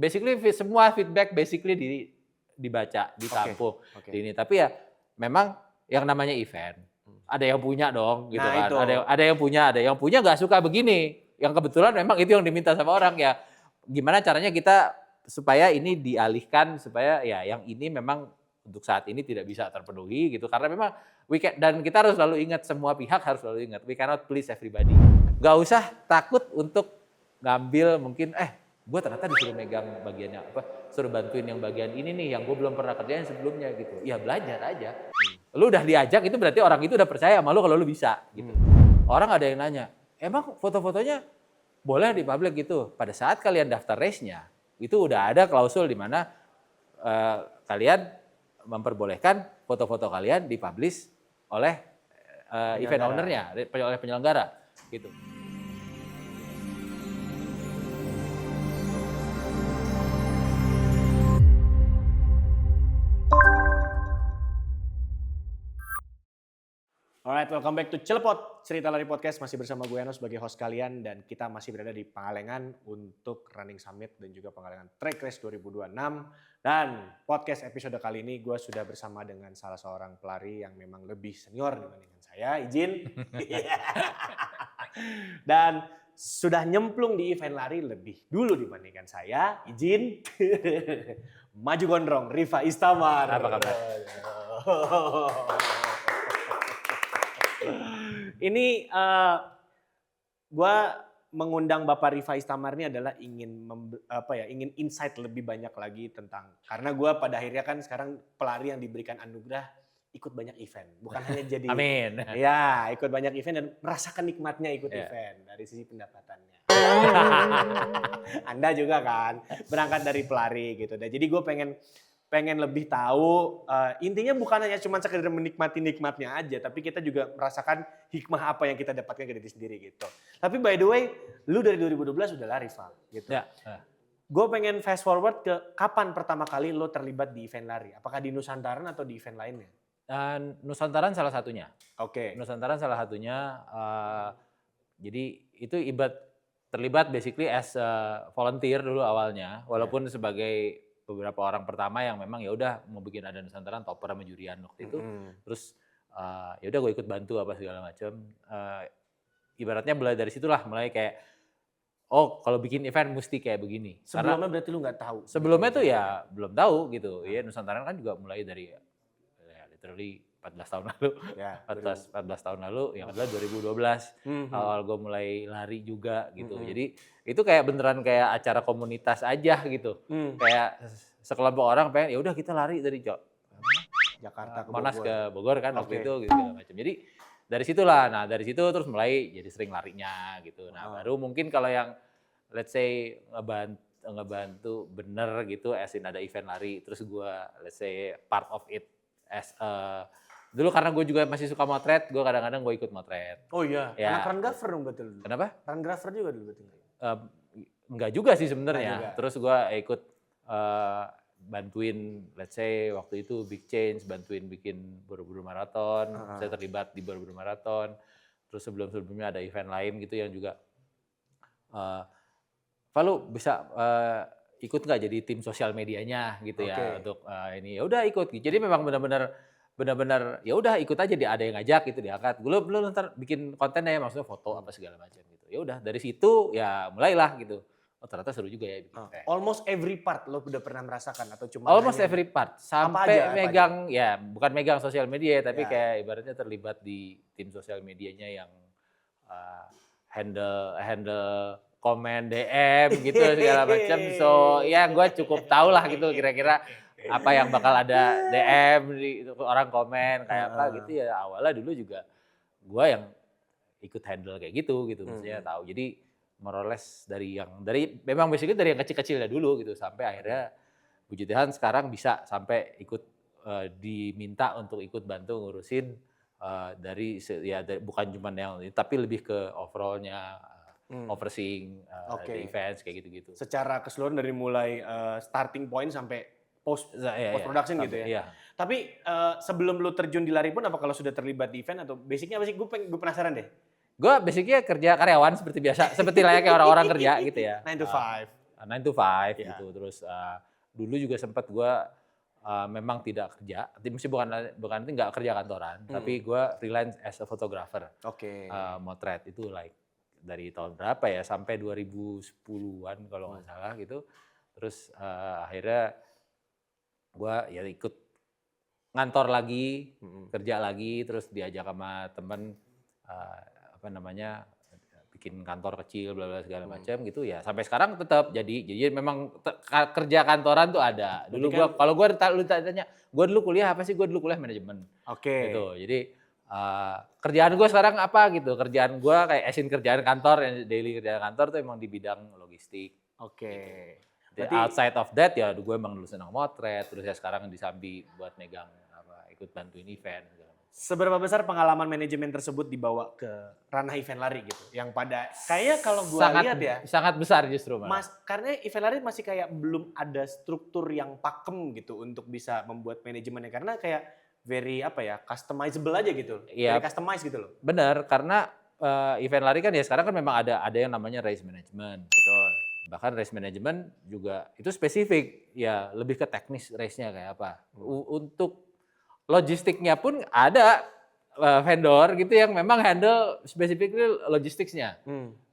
basically semua feedback dibaca, ditampung di ini. Tapi ya memang yang namanya event, ada yang punya dong gitu kan. Itu. Ada yang punya nggak suka begini. Yang kebetulan memang itu yang diminta sama orang ya. Gimana caranya kita supaya ini dialihkan supaya ya yang ini memang untuk saat ini tidak bisa terpenuhi gitu. Karena memang dan kita harus selalu ingat, semua pihak harus selalu ingat, we cannot please everybody. Nggak usah takut untuk ngambil mungkin gue ternyata disuruh megang bagiannya suruh bantuin yang bagian ini nih yang gue belum pernah kerjain sebelumnya gitu. Ya belajar aja. Lu udah diajak itu berarti orang itu udah percaya sama lu kalau lu bisa gitu. Orang ada yang nanya, emang foto-fotonya boleh dipublik gitu? Pada saat kalian daftar race-nya itu udah ada klausul di mana kalian memperbolehkan foto-foto kalian dipublish oleh event owner-nya, oleh penyelenggara gitu. Alright, welcome back to Cilepot, Cerita Lari Podcast. Masih bersama gue Eno sebagai host kalian dan kita masih berada di Pangalengan untuk Running Summit dan juga Pangalengan Track Race 2026. Dan podcast episode kali ini gue sudah bersama dengan salah seorang pelari yang memang lebih senior dibandingkan saya, izin. Dan sudah nyemplung di event lari lebih dulu dibandingkan saya, izin. Maju gondrong, Rifa Istamar. Apa kabar? Ini gue mengundang Bapak Rifa Istamar ini adalah ingin insight lebih banyak lagi tentang, karena gue pada akhirnya kan sekarang pelari yang diberikan anugerah ikut banyak event, bukan hanya jadi Amin. Ya, ikut banyak event dan merasakan nikmatnya ikut event dari sisi pendapatannya. Anda juga kan berangkat dari pelari gitu. Dan jadi gue pengen lebih tahu, intinya bukan hanya cuma sekedar menikmati nikmatnya aja, tapi kita juga merasakan hikmah apa yang kita dapatkan ke diri sendiri gitu. Tapi by the way, lu dari 2012 udah lari, Val, gitu. Ya. Gue pengen fast forward ke kapan pertama kali lu terlibat di event lari? Apakah di Nusantaran atau di event lainnya? Nusantaran salah satunya. Oke. Nusantaran salah satunya. Jadi itu terlibat basically as volunteer dulu awalnya, walaupun sebagai beberapa orang pertama yang memang ya udah mau bikin ada Nusantaran, topper sama jurian waktu itu. Terus ya udah gue ikut bantu apa segala macam. Ibaratnya mulai dari situlah, mulai kayak kalau bikin event mesti kayak begini. Sebelumnya berarti lu nggak tahu? Sebelumnya tuh ya belum tahu gitu. Ya Nusantaran kan juga mulai dari literally 14 tahun lalu. Ya, 14 tahun lalu yang adalah 2012. Awal gue mulai lari juga gitu. Jadi itu kayak beneran kayak acara komunitas aja gitu. Kayak sekelompok orang pengen ya udah kita lari dari Jakarta ke Monas Bogor. ke Bogor kan waktu itu gitu segala macam. Jadi dari situlah, dari situ terus mulai jadi sering larinya gitu. Nah baru mungkin kalau yang let's say ngebantu bener gitu, as in ada event lari, terus gue let's say part of it as dulu karena gue juga masih suka motret, gue kadang-kadang gue ikut motret. Oh iya, ya. anak rungraffer dong betul. Kenapa? Rungraffer juga dulu betul. Enggak juga sih sebenarnya. Terus gue ikut bantuin, let's say waktu itu Big Change, bantuin bikin Borobudur Marathon. Saya terlibat di Borobudur Marathon. Terus sebelumnya ada event lain gitu yang juga. Lalu bisa ikut nggak jadi tim sosial medianya gitu ya untuk ini. Ya udah ikut. Jadi memang benar-benar ya udah ikut aja, ada yang ngajak gitu, diangkat. Gue ntar bikin konten ya, maksudnya foto apa segala macam gitu. Ya udah dari situ ya mulailah gitu. Oh ternyata seru juga ya bikin. Almost every part lo udah pernah merasakan atau cuma almost every part sampai apa megang aja? Ya bukan megang sosial media tapi kayak ibaratnya terlibat di tim sosial medianya yang handle komen DM gitu segala macam. So ya gue cukup tahu lah gitu kira-kira apa yang bakal ada DM orang komen kayak apa gitu ya. Awalnya dulu juga gue yang ikut handle kayak gitu maksudnya tahu. Jadi meroles dari memang basically dari yang kecil-kecilnya dulu gitu sampai akhirnya puji Tuhan sekarang bisa sampai ikut diminta untuk ikut bantu ngurusin dari bukan cuma yang tapi lebih ke overallnya overseeing the events kayak gitu-gitu. Secara keseluruhan dari mulai starting point sampai post production gitu ya. Iya. Tapi sebelum lu terjun di lari pun apa kalau sudah terlibat di event atau basicnya apa sih? Gue penasaran deh. Gue basicnya kerja karyawan seperti biasa, seperti layaknya orang-orang kerja gitu ya. 9 to 5. 9 to 5 Iya. gitu. Terus dulu juga sempat gue memang tidak kerja, mesti bukan nggak kerja kantoran, tapi gue freelance as a photographer, Oke. motret itu like dari tahun berapa ya sampai 2010-an kalau nggak salah gitu. Terus akhirnya gue ya ikut ngantor lagi, kerja lagi, terus diajak sama temen apa namanya bikin kantor kecil bla bla segala macam gitu ya sampai sekarang tetap jadi memang kerja kantoran tuh ada. Dulu Berarti gua kalau gua lu tanya, gua dulu kuliah apa sih? Gua dulu kuliah manajemen. Oke. Gitu. Jadi kerjaan gua sekarang apa gitu. Kerjaan gua kayak kerjaan kantor yang daily kerjaan kantor tuh emang di bidang logistik. Oke. Gitu. Berarti Outside of that ya gue emang dulu senang motret, terus ya sekarang di Sambi buat megang ikut bantuin event segala macam. seberapa besar pengalaman manajemen tersebut dibawa ke ranah event lari gitu? Yang pada kayaknya kalau gua lihat ya, sangat besar justru malah. karena event lari masih kayak belum ada struktur yang pakem gitu untuk bisa membuat manajemennya karena kayak very apa ya, customizable aja gitu. Iya. Very customize gitu loh. Benar, karena event lari kan ya sekarang kan memang ada yang namanya race management. Betul. Bahkan race management juga itu spesifik, ya lebih ke teknis race-nya kayak apa. Untuk logistiknya pun ada vendor gitu yang memang handle specifically logisticsnya.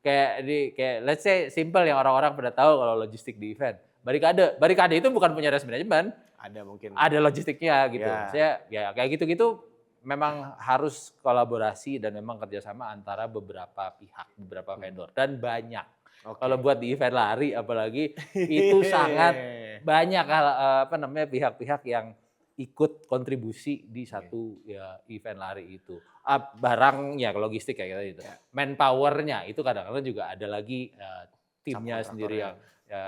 Kayak let's say simple yang orang-orang pada tahu kalau logistik di event. Barikade itu bukan punya race management. Ada mungkin. Ada logistiknya gitu. Ya. Maksudnya ya kayak gitu-gitu memang harus kolaborasi dan memang kerjasama antara beberapa pihak, beberapa vendor dan banyak. Oke. Kalau buat di event lari apalagi itu sangat banyak pihak-pihak yang ikut kontribusi di satu ya event lari itu. Barangnya logistik kayak gitu. Manpower-nya itu kadang-kadang juga ada lagi timnya sendiri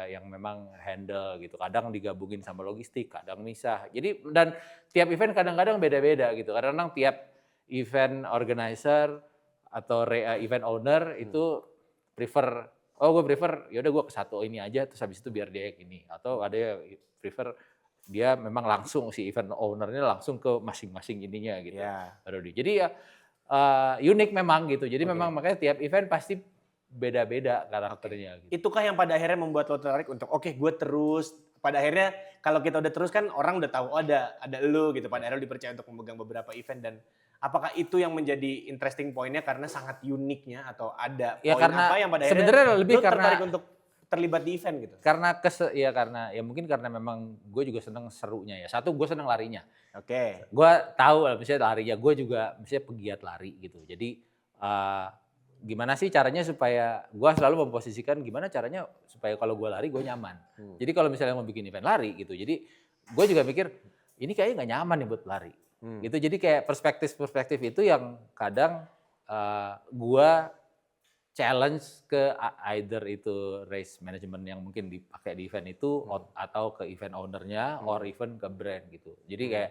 yang memang handle gitu. Kadang digabungin sama logistik, kadang misah. Jadi dan tiap event kadang-kadang beda-beda gitu. Kadang-kadang tiap event organizer atau event owner itu prefer gue prefer yaudah gue ke satu ini aja terus habis itu biar dia yang ini, atau ada yang prefer dia memang langsung si event ownernya langsung ke masing-masing ininya gitu. Jadi ya unik memang gitu. Jadi memang makanya tiap event pasti beda-beda karakternya. Gitu. Itukah yang pada akhirnya membuat lo tertarik untuk oke gue terus. Pada akhirnya kalau kita udah terus kan orang udah tahu ada lo gitu. Pada akhirnya lo dipercaya untuk memegang beberapa event, dan apakah itu yang menjadi interesting point-nya karena sangat uniknya atau ada ya, poin apa yang pada akhirnya sebenarnya lebih lo tertarik untuk terlibat di event gitu? Karena mungkin karena memang gue juga seneng serunya ya. Satu, gue seneng larinya. Oke. Gue tahu misalnya larinya, gue juga misalnya pegiat lari gitu. Jadi gimana sih caranya supaya gue selalu memposisikan gimana caranya supaya kalau gue lari gue nyaman. Jadi kalau misalnya mau bikin event lari gitu, jadi gue juga mikir ini kayaknya nggak nyaman nih buat lari. Gitu. Jadi kayak perspektif itu yang kadang gue challenge ke either itu race management yang mungkin dipakai di event itu atau ke event ownernya or even ke brand gitu. Jadi kayak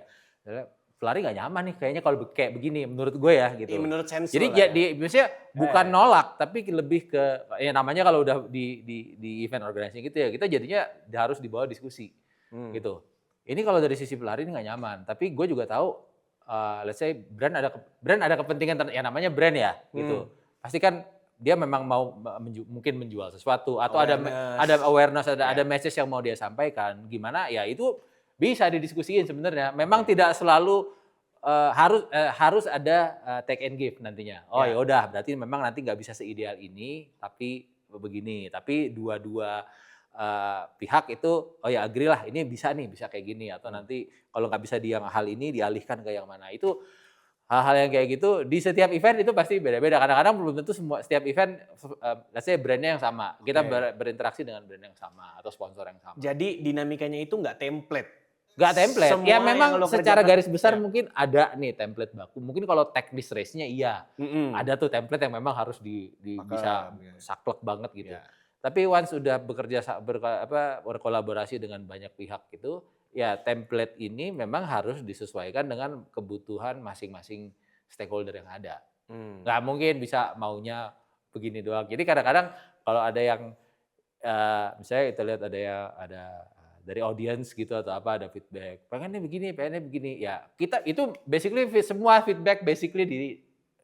pelari nggak nyaman nih kayaknya kalau kayak begini menurut gue ya gitu. Menurut sense. Jadi biasanya bukan nolak tapi lebih ke ya namanya kalau udah di event organizing gitu ya kita jadinya harus dibawa diskusi gitu. Ini kalau dari sisi pelari ini nggak nyaman, tapi gue juga tahu let's say brand ada kepentingan ya namanya brand ya gitu. Pasti kan dia memang mau mungkin menjual sesuatu atau ada awareness, ada message yang mau dia sampaikan. Gimana ya itu bisa didiskusiin sebenarnya. Memang tidak selalu harus ada take and give nantinya. Oh ya udah berarti memang nanti nggak bisa seideal ini tapi begini. Tapi dua-dua pihak itu oh ya agree lah ini bisa kayak gini, atau nanti kalau nggak bisa di yang hal ini dialihkan ke yang mana. Itu hal-hal yang kayak gitu di setiap event itu pasti beda-beda. Kadang-kadang belum tentu setiap event let's say brandnya yang sama. Kita berinteraksi dengan brand yang sama atau sponsor yang sama. Jadi dinamikanya itu nggak template. Nggak template. Semua ya memang secara kerjakan, garis besar mungkin ada nih template baku. Mungkin kalau teknis race-nya iya. Ada tuh template yang memang harus bisa saklek banget gitu. Tapi once sudah berkolaborasi dengan banyak pihak gitu, ya template ini memang harus disesuaikan dengan kebutuhan masing-masing stakeholder yang ada. Nggak mungkin bisa maunya begini doang. Jadi kadang-kadang kalau ada yang misalnya kita lihat ada dari audience gitu atau apa ada feedback, pengennya begini, ya kita itu basically semua feedback basically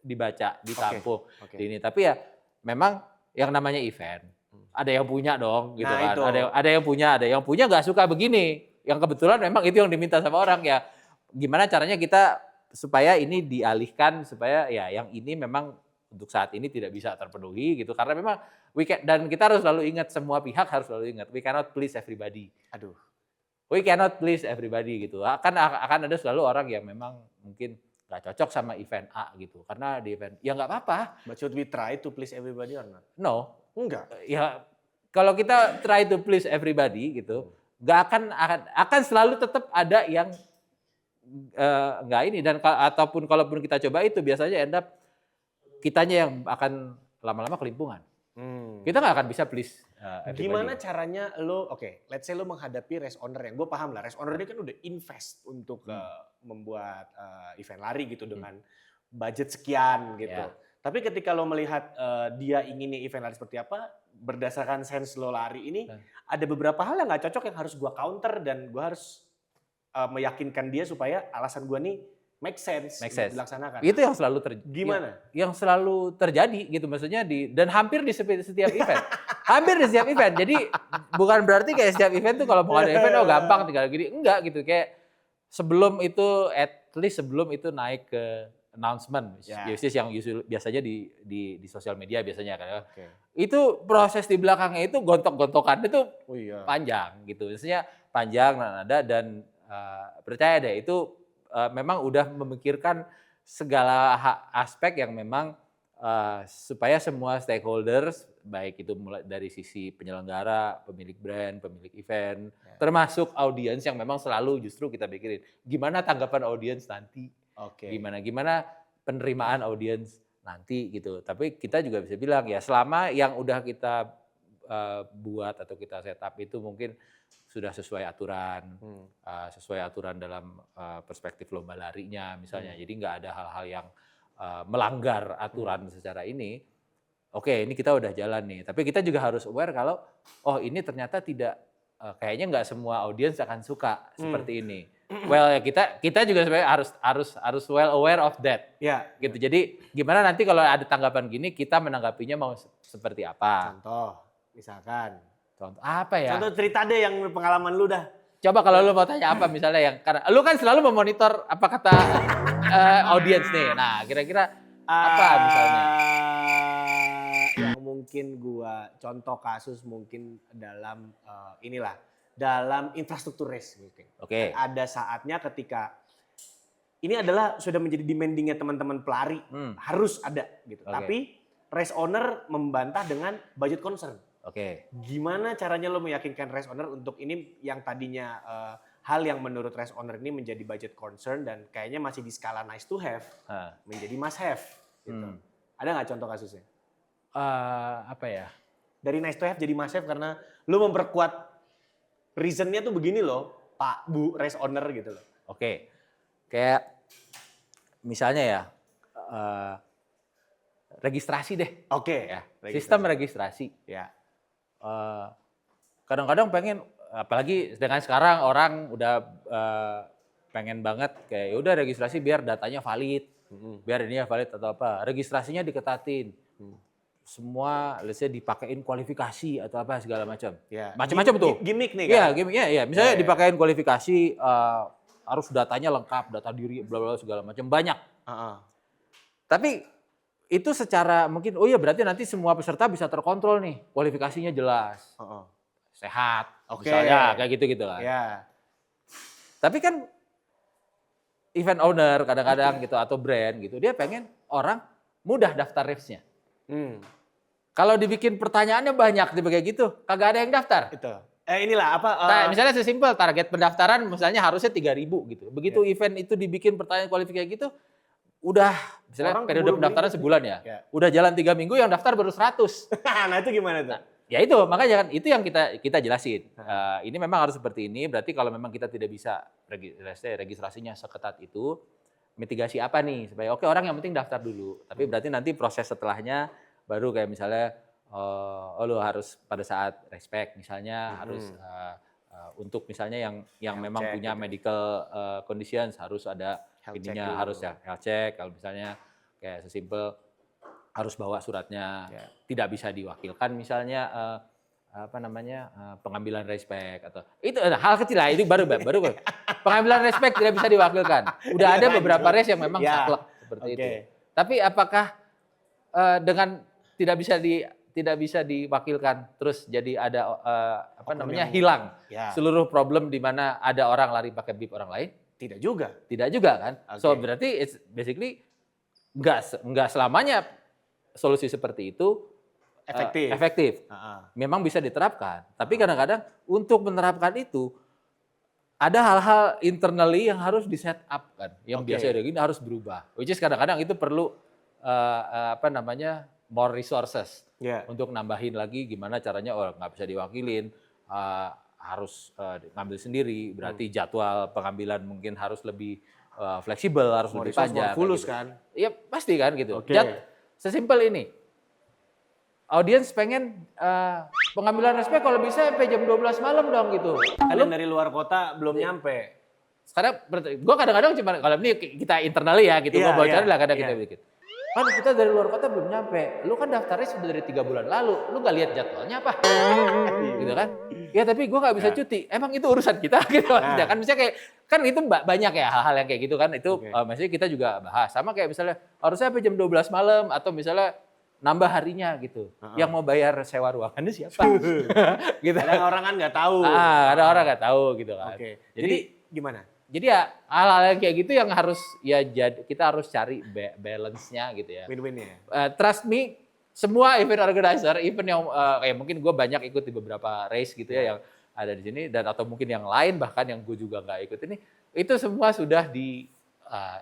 dibaca, ditampung di ini. Tapi ya memang yang namanya event ada yang punya dong gitu Nah, kan. itu. Ada yang punya nggak suka begini. Yang kebetulan memang itu yang diminta sama orang ya. Gimana caranya kita supaya ini dialihkan supaya ya yang ini memang untuk saat ini tidak bisa terpenuhi gitu. Karena memang dan kita harus selalu ingat, semua pihak harus selalu ingat, we cannot please everybody. Aduh. We cannot please everybody gitu. Akan ada selalu orang yang memang mungkin nggak cocok sama event A gitu. Karena di event ya nggak apa-apa. But should we try to please everybody or not? No. Enggak. Ya kalau kita try to please everybody gitu, nggak akan selalu tetap ada yang nggak ini, dan ataupun kalaupun kita coba itu biasanya end up kitanya yang akan lama-lama kelimpungan. Kita nggak akan bisa please everybody. Gimana caranya lo, let's say lo menghadapi race owner yang gue paham lah, race owner ini kan udah invest untuk membuat event lari gitu dengan budget sekian gitu. Ya. Tapi ketika lo melihat dia inginnya event lari seperti apa, berdasarkan sense lo lari ini, ada beberapa hal yang nggak cocok yang harus gue counter dan gue harus meyakinkan dia supaya alasan gue nih make sense untuk dilaksanakan. Itu yang selalu Gimana? Yang selalu terjadi gitu, maksudnya dan hampir di setiap event. Hampir di setiap event. Jadi bukan berarti kayak setiap event tuh kalau mau ada event gampang tinggal gini, enggak gitu. Kayak sebelum itu, at least sebelum itu naik ke announcement, yang biasanya di sosial media biasanya kan. Itu proses di belakangnya itu gontok-gontokan itu panjang gitu. Maksudnya panjang dan percaya deh itu memang udah memikirkan segala aspek yang memang supaya semua stakeholders, baik itu mulai dari sisi penyelenggara, pemilik brand, pemilik event, termasuk audiens yang memang selalu justru kita pikirin gimana tanggapan audiens nanti, gimana penerimaan audiens nanti gitu. Tapi kita juga bisa bilang ya selama yang udah kita buat atau kita setup itu mungkin sudah sesuai aturan dalam perspektif lomba larinya misalnya. Jadi nggak ada hal-hal yang melanggar aturan secara ini. Ini kita udah jalan nih. Tapi kita juga harus aware kalau ini ternyata tidak, kayaknya nggak semua audiens akan suka seperti ini. Well, kita juga sebenarnya harus well aware of that. Gitu. Jadi gimana nanti kalau ada tanggapan gini kita menanggapinya mau seperti apa? Contoh apa ya? Contoh cerita deh yang pengalaman lu dah. Coba kalau lu mau tanya apa misalnya yang, karena lu kan selalu memonitor apa kata audiens nih. Nah, kira-kira apa misalnya? Yang mungkin gua contoh kasus mungkin dalam dalam infrastruktur race mungkin. Ada saatnya ketika ini adalah sudah menjadi demandingnya teman-teman pelari, harus ada gitu. Tapi race owner membantah dengan budget concern. Gimana caranya lo meyakinkan race owner untuk ini yang tadinya hal yang menurut race owner ini menjadi budget concern dan kayaknya masih di skala nice to have menjadi must have gitu. Ada nggak contoh kasusnya? Apa ya? Dari nice to have jadi must have karena lo memperkuat reasonnya tuh begini loh, Pak Bu race owner gitu loh. Kayak misalnya ya registrasi deh. Sistem registrasi. Kadang-kadang pengen, apalagi dengan sekarang orang udah pengen banget kayak udah registrasi biar datanya valid, biar ininya valid atau apa, registrasinya diketatin, semua let's say dipakein kualifikasi atau apa segala macam, macam-macam tuh. Gimmick nih kan? Misalnya dipakein kualifikasi, harus datanya lengkap, data diri, bla bla segala macam banyak. Tapi itu secara mungkin, berarti nanti semua peserta bisa terkontrol nih, kualifikasinya jelas, sehat, misalnya kayak gitu-gitu kan. Tapi kan event owner kadang-kadang gitu atau brand gitu, dia pengen orang mudah daftar race-nya. Kalau dibikin pertanyaannya banyak kayak gitu, kagak ada yang daftar. Misalnya sesimpel target pendaftaran misalnya harusnya 3.000 gitu. Begitu event itu dibikin pertanyaan kualifikasi gitu, udah misalnya orang periode pendaftaran sebulan ya. Udah jalan 3 minggu yang daftar baru 100. Nah itu gimana tuh? Ya itu makanya kan itu yang kita jelasin. Ini memang harus seperti ini, berarti kalau memang kita tidak bisa registrasinya seketat itu, mitigasi apa nih supaya orang yang penting daftar dulu. Tapi berarti nanti proses setelahnya baru kayak misalnya lo harus pada saat respect misalnya harus untuk misalnya yang memang punya medical conditions harus ada ininya, harus health check. Kalau misalnya kayak sesimpel harus bawa suratnya, tidak bisa diwakilkan misalnya pengambilan respect atau itu hal kecil lah, itu baru pengambilan respect tidak bisa diwakilkan. Udah ada beberapa race yang memang saklek seperti itu. Tapi apakah dengan tidak bisa diwakilkan terus jadi ada hilang seluruh problem di mana ada orang lari pakai bib orang lain? Tidak juga kan. So berarti it's basically nggak selamanya solusi seperti itu efektif. Memang bisa diterapkan. Tapi kadang-kadang untuk menerapkan itu ada hal-hal internally yang harus di set up kan. Yang biasa ada gini harus berubah. Which is kadang-kadang itu perlu more resources untuk nambahin lagi gimana caranya nggak bisa diwakilin, harus ngambil sendiri. Berarti jadwal pengambilan mungkin harus lebih fleksibel, harus lebih panjang. Fulus gitu. kan? Iya pasti kan gitu. Sesimpel ini. Audiens pengen pengambilan respect kalau bisa sampai jam 12 malam dong gitu. Kalian dari luar kota belum nyampe. Sekarang gue kadang-kadang cuma kalau ini kita internal ya gitu, gue bocorin lah kadang kita bikin. Kan kita dari luar kota belum nyampe. Lu kan daftarnya sudah dari 3 bulan lalu. Lu gak lihat jadwalnya apa? Gitu kan? Ya tapi gue gak bisa cuti. Emang itu urusan kita gitu. Kan misalnya kayak kan itu banyak ya hal-hal yang kayak gitu kan. Itu maksudnya kita juga bahas. Sama kayak misalnya harusnya sampai jam 12 malam atau misalnya nambah harinya gitu. Yang mau bayar sewa ruangannya siapa? Gitu. Kadang orang kan nggak tahu. Ada orang nggak tahu gitu kan. Jadi gimana? Jadi ya hal-hal yang kayak gitu yang harus kita harus cari balance-nya gitu ya. Win-win-nya. Trust me, semua event organizer, event yang kayak mungkin gue banyak ikut di beberapa race gitu ya yang ada di sini dan atau mungkin yang lain bahkan yang gue juga nggak ikut ini, itu semua sudah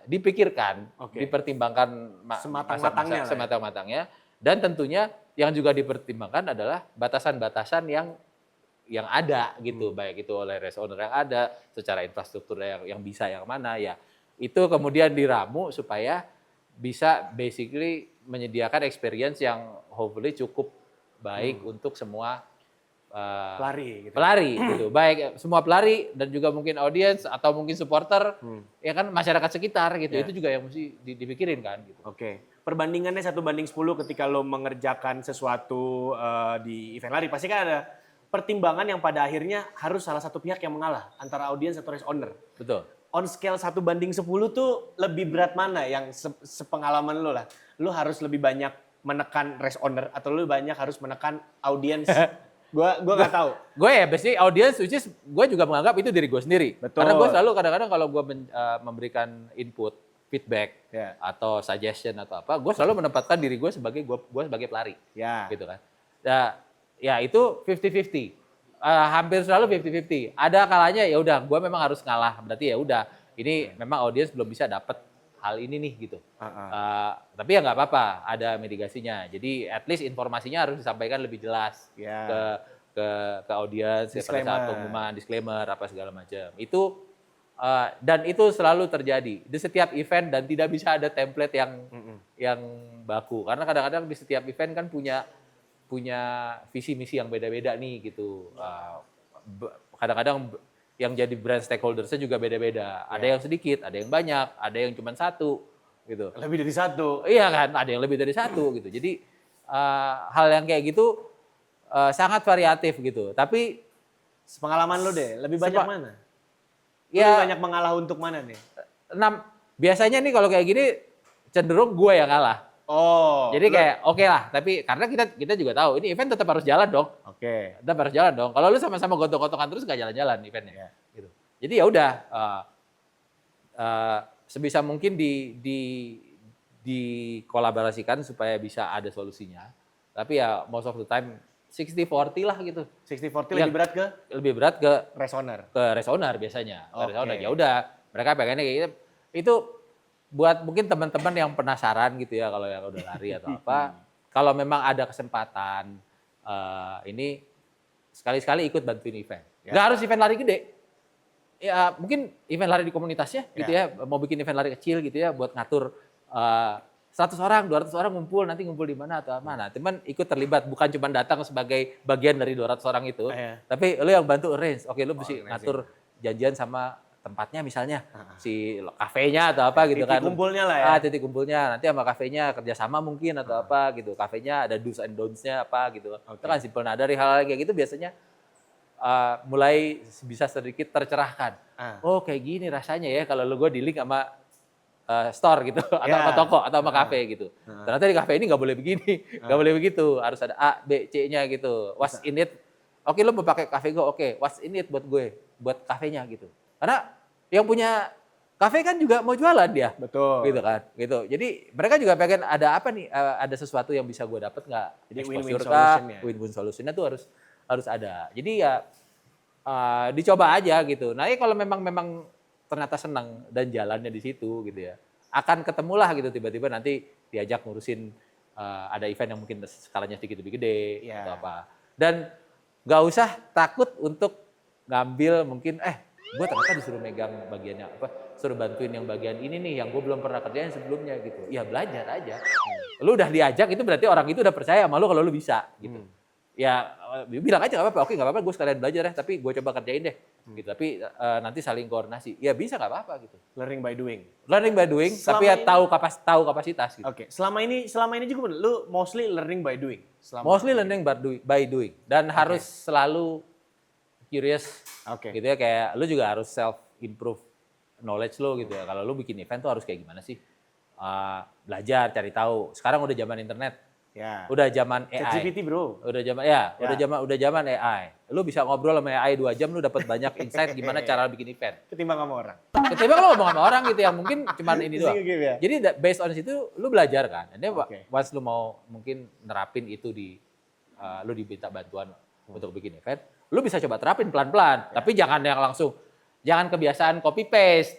dipikirkan, dipertimbangkan sematang-matangnya. Dan tentunya yang juga dipertimbangkan adalah batasan-batasan yang ada gitu, baik itu oleh race owner yang ada, secara infrastruktur yang bisa yang mana ya. Itu kemudian diramu supaya bisa basically menyediakan experience yang hopefully cukup baik untuk semua pelari gitu. Baik semua pelari dan juga mungkin audiens atau mungkin supporter, ya kan masyarakat sekitar gitu. Itu juga yang mesti dipikirin kan gitu. Perbandingannya 1:10 ketika lo mengerjakan sesuatu di event lari, pasti kan ada pertimbangan yang pada akhirnya harus salah satu pihak yang mengalah antara audiens atau race owner. Betul. On scale 1:10 tuh lebih berat mana yang sepengalaman lo lah? Lo harus lebih banyak menekan race owner atau lo banyak harus menekan audiens? Gua nggak tahu. Gue ya basically audiens, which is gue juga menganggap itu diri gue sendiri. Betul. Karena gue selalu kadang-kadang kalau gue memberikan input, feedback atau suggestion atau apa, gue selalu menempatkan diri gue sebagai pelari, gitu kan. Ya itu 50-50, hampir selalu 50-50. Ada kalanya ya udah, gue memang harus ngalah. Berarti ya udah, ini memang audiens belum bisa dapat hal ini nih gitu. Tapi ya nggak apa-apa, ada mitigasinya. Jadi at least informasinya harus disampaikan lebih jelas ke audiens pada saat pengumuman, disclaimer apa segala macam. Itu dan itu selalu terjadi di setiap event dan tidak bisa ada template yang baku karena kadang-kadang di setiap event kan punya visi misi yang beda-beda nih gitu. Kadang-kadang yang jadi brand stakeholdersnya juga beda-beda. Ada yang sedikit, ada yang banyak, ada yang cuma satu gitu. Lebih dari satu. Iya kan, ada yang lebih dari satu gitu. Jadi hal yang kayak gitu sangat variatif gitu. Tapi pengalaman lo deh, lebih banyak mana? Ya, banyak mengalah untuk mana nih? Biasanya nih kalau kayak gini cenderung gue yang kalah. Jadi kayak oke lah, tapi karena kita juga tahu ini event tetap harus jalan dong. Tetap harus jalan dong. Kalau lu sama-sama gotong-gotongan terus gak jalan-jalan eventnya. Gitu. Jadi ya udah sebisa mungkin dikolaborasikan supaya bisa ada solusinya. Tapi ya most of the time 60-40 lah gitu. 60-40 lebih berat ke race owner. Ke race owner biasanya. Race owner ya udah, mereka pengennya kayak gitu. Itu buat mungkin teman-teman yang penasaran gitu ya kalau yang udah lari atau apa. Kalau memang ada kesempatan ini sekali-sekali ikut bantuin event. Nggak harus event lari gede. Ya mungkin event lari di komunitasnya gitu ya. Mau bikin event lari kecil gitu ya buat ngatur 100 orang, 200 orang nanti ngumpul di mana atau mana. Cuman ikut terlibat, bukan cuma datang sebagai bagian dari 200 orang itu. Tapi lu yang bantu arrange. Oke, lu mesti ngatur janjian sama tempatnya misalnya si kafenya atau apa gitu kan. Titik kumpulnya lah ya. Titik kumpulnya. Nanti sama kafenya kerjasama mungkin atau apa gitu. Kafenya ada do's and don'ts-nya apa gitu. Itu kan simple. Nah dari hal-hal kayak gitu biasanya mulai bisa sedikit tercerahkan. Oh kayak gini rasanya ya kalau gue di link sama store gitu atau sama toko atau sama kafe gitu. Ternyata di kafe ini nggak boleh begini, nggak boleh begitu. Harus ada A, B, C-nya gitu. What's in it? Oke lo mau pakai kafe gue, oke. What's in it buat gue, buat kafenya gitu. Karena yang punya kafe kan juga mau jualan dia. Betul. Gitu kan. Gitu. Jadi mereka juga pengen ada apa nih, ada sesuatu yang bisa gue dapat nggak? Jadi Exposure win-win kah? solution-nya. Win-win solution-nya tuh harus ada. Jadi ya dicoba aja gitu. Nah kalau memang ternyata senang dan jalannya di situ gitu ya. Akan ketemulah gitu tiba-tiba nanti diajak ngurusin ada event yang mungkin skalanya sedikit lebih gede atau apa. Dan nggak usah takut untuk ngambil mungkin gue ternyata disuruh megang bagiannya suruh bantuin yang bagian ini nih yang gue belum pernah kerjain sebelumnya gitu. Ya belajar aja. Lu udah diajak itu berarti orang itu udah percaya sama lu kalau lu bisa gitu. Ya bilang aja nggak apa-apa, oke nggak apa-apa gue sekalian belajar ya, tapi gue coba kerjain deh. Gitu. Tapi nanti saling koordinasi. Ya bisa nggak apa-apa gitu. Learning by doing. Learning by doing, tapi ya tahu kapasitas gitu. Oke, selama ini juga bener, lu mostly learning by doing. Mostly learning by doing dan harus selalu curious. Gitu ya kayak lu juga harus self improve knowledge lo gitu ya. Kalau lu bikin event tuh harus kayak gimana sih? Belajar, cari tahu. Sekarang udah zaman internet. Ya. Udah zaman AI. ChatGPT bro. Udah zaman AI. Lu bisa ngobrol sama AI 2 jam lu dapat banyak insight gimana cara bikin event. Ketimbang sama orang. Ketimbang lu ngomong sama orang gitu yang mungkin cuman ini doang. Ya? Jadi based on situ lu belajar kan. Dan once lu mau mungkin nerapin itu di lu diminta bantuan untuk bikin event, lu bisa coba terapin pelan-pelan. Tapi jangan yang langsung jangan kebiasaan copy paste.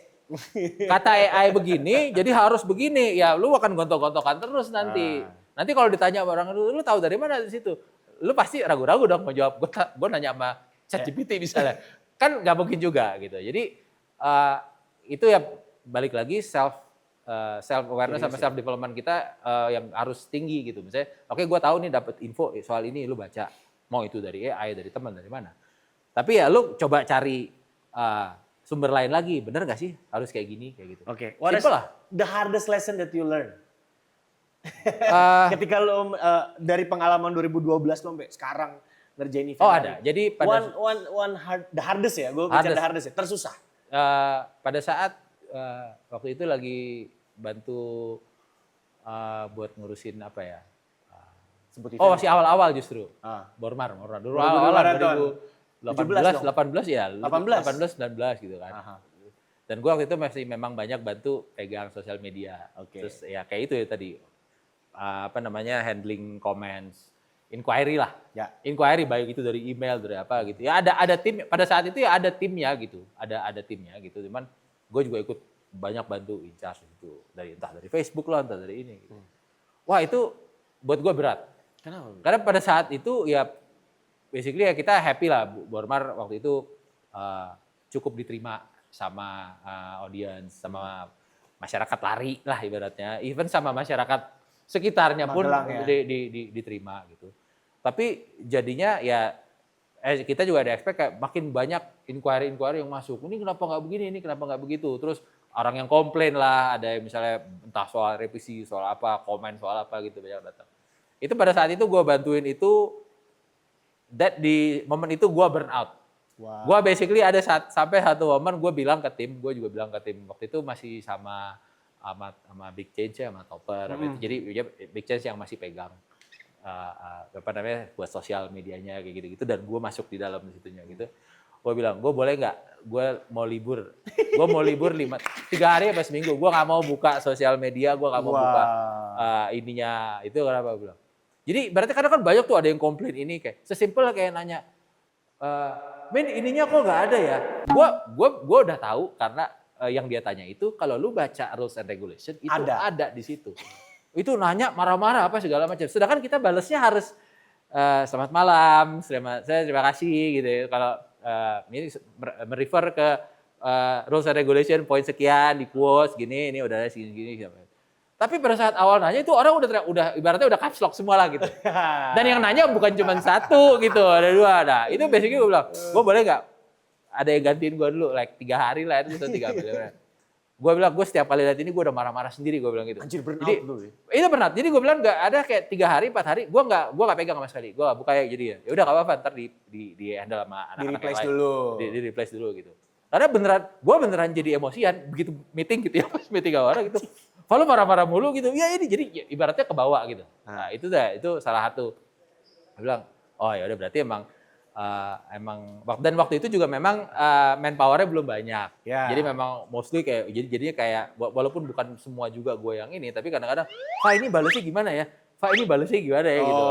Kata AI begini, jadi harus begini. Ya lu akan gontok-gontokan terus nanti. Nanti kalau ditanya orang lu tahu dari mana di situ? Lu pasti ragu-ragu dong mau jawab. Gue nanya sama ChatGPT misalnya. Kan nggak mungkin juga gitu. Jadi itu ya balik lagi self awareness sama self development kita yang harus tinggi gitu. Misalnya, oke gue tahu nih dapat info soal ini lu baca. Mau itu dari AI, dari teman, dari mana. Tapi ya lu coba cari sumber lain lagi. Bener nggak sih harus kayak gini kayak gitu. Oke. Simple lah. The hardest lesson that you learn? Ketika lo dari pengalaman 2012 lo sampai sekarang ngerjain event. Oh ada. Jadi pada the hardest ya, gue bicara the hardest ya, tersusah. Pada saat waktu itu lagi bantu buat ngurusin apa ya? Masih awal-awal justru. Bormar dulu awal 2018 ya, 18 19 gitu kan. Dan gue waktu itu masih memang banyak bantu pegang sosial media. Terus ya kayak itu ya tadi. Handling comments, inquiry lah. Ya. Inquiry baik itu dari email, dari apa gitu. Ya ada tim, pada saat itu ya ada timnya gitu. Ada timnya gitu. Cuman gue juga ikut banyak bantu in charge gitu. Entah dari Facebook lah, entah dari ini gitu. Wah itu buat gue berat. Kenapa? Karena pada saat itu ya basically ya kita happy lah. Bormar waktu itu cukup diterima sama audience, sama masyarakat lari lah ibaratnya. Even sama masyarakat sekitarnya pun diterima gitu. Tapi jadinya ya kita juga ada expect kayak makin banyak inquiry yang masuk. Ini kenapa nggak begini, ini kenapa nggak begitu. Terus orang yang komplain lah, ada yang misalnya entah soal revisi, soal apa, komen soal apa gitu banyak datang. Itu pada saat itu gue bantuin itu, di momen itu gue burn out. Wow. Gue basically ada sampai satu momen gue bilang ke tim, waktu itu masih sama Big Change ya, sama Topper. Jadi Big Change yang masih pegang buat sosial medianya kayak gitu-gitu, dan gue masuk di dalam situnya gitu. Gue bilang, gue boleh nggak? Gue mau libur. Gue mau libur 3 hari apa seminggu. Gue nggak mau buka sosial media, gue nggak mau buka ininya. Itu kenapa gue bilang. Jadi berarti kadang kan banyak tuh ada yang komplain ini kayak sesimpel kayak nanya, Men ininya kok nggak ada ya? Gue udah tahu karena yang dia tanya itu kalau lu baca rules and regulation itu ada di situ. Itu nanya marah-marah apa segala macam. Sedangkan kita balesnya harus selamat malam, saya terima kasih gitu ya. Kalau ini merefer ke rules and regulation poin sekian di quotes gini, ini udah ada segini. Tapi pada saat awal nanya itu orang udah ibaratnya udah caps lock semua lah gitu. Dan yang nanya bukan cuma satu gitu, ada 2. Nah, itu basically gue bilang, gue boleh nggak ada yang gantiin gue dulu, like 3 hari lah itu 3 hari. Gue bilang gue setiap kali lihat ini gue udah marah-marah sendiri, gue bilang gitu. Anjir, burn out Jadi lu ya? itu benar. Jadi gue bilang nggak ada kayak 3 hari 4 hari gue nggak pegang sama sekali. Gue buka ya jadi ya udah nggak apa-apa, ntar di handle sama anak-anak Di yang replace lain. dulu. Di replace dulu gitu. Karena gue beneran jadi emosian begitu meeting gitu ya, pas meeting sama orang gitu. Kalau marah-marah mulu gitu, ya ini jadi ya, ibaratnya kebawa gitu. Nah itu salah satu. Gue bilang, oh ya udah berarti emang dan waktu itu juga memang manpower-nya belum banyak. Ya. Jadi memang mostly kayak jadinya kayak walaupun bukan semua juga gue yang ini, tapi kadang-kadang, Pak ini balesnya gimana ya? Pak ini balesnya gimana ya gitu.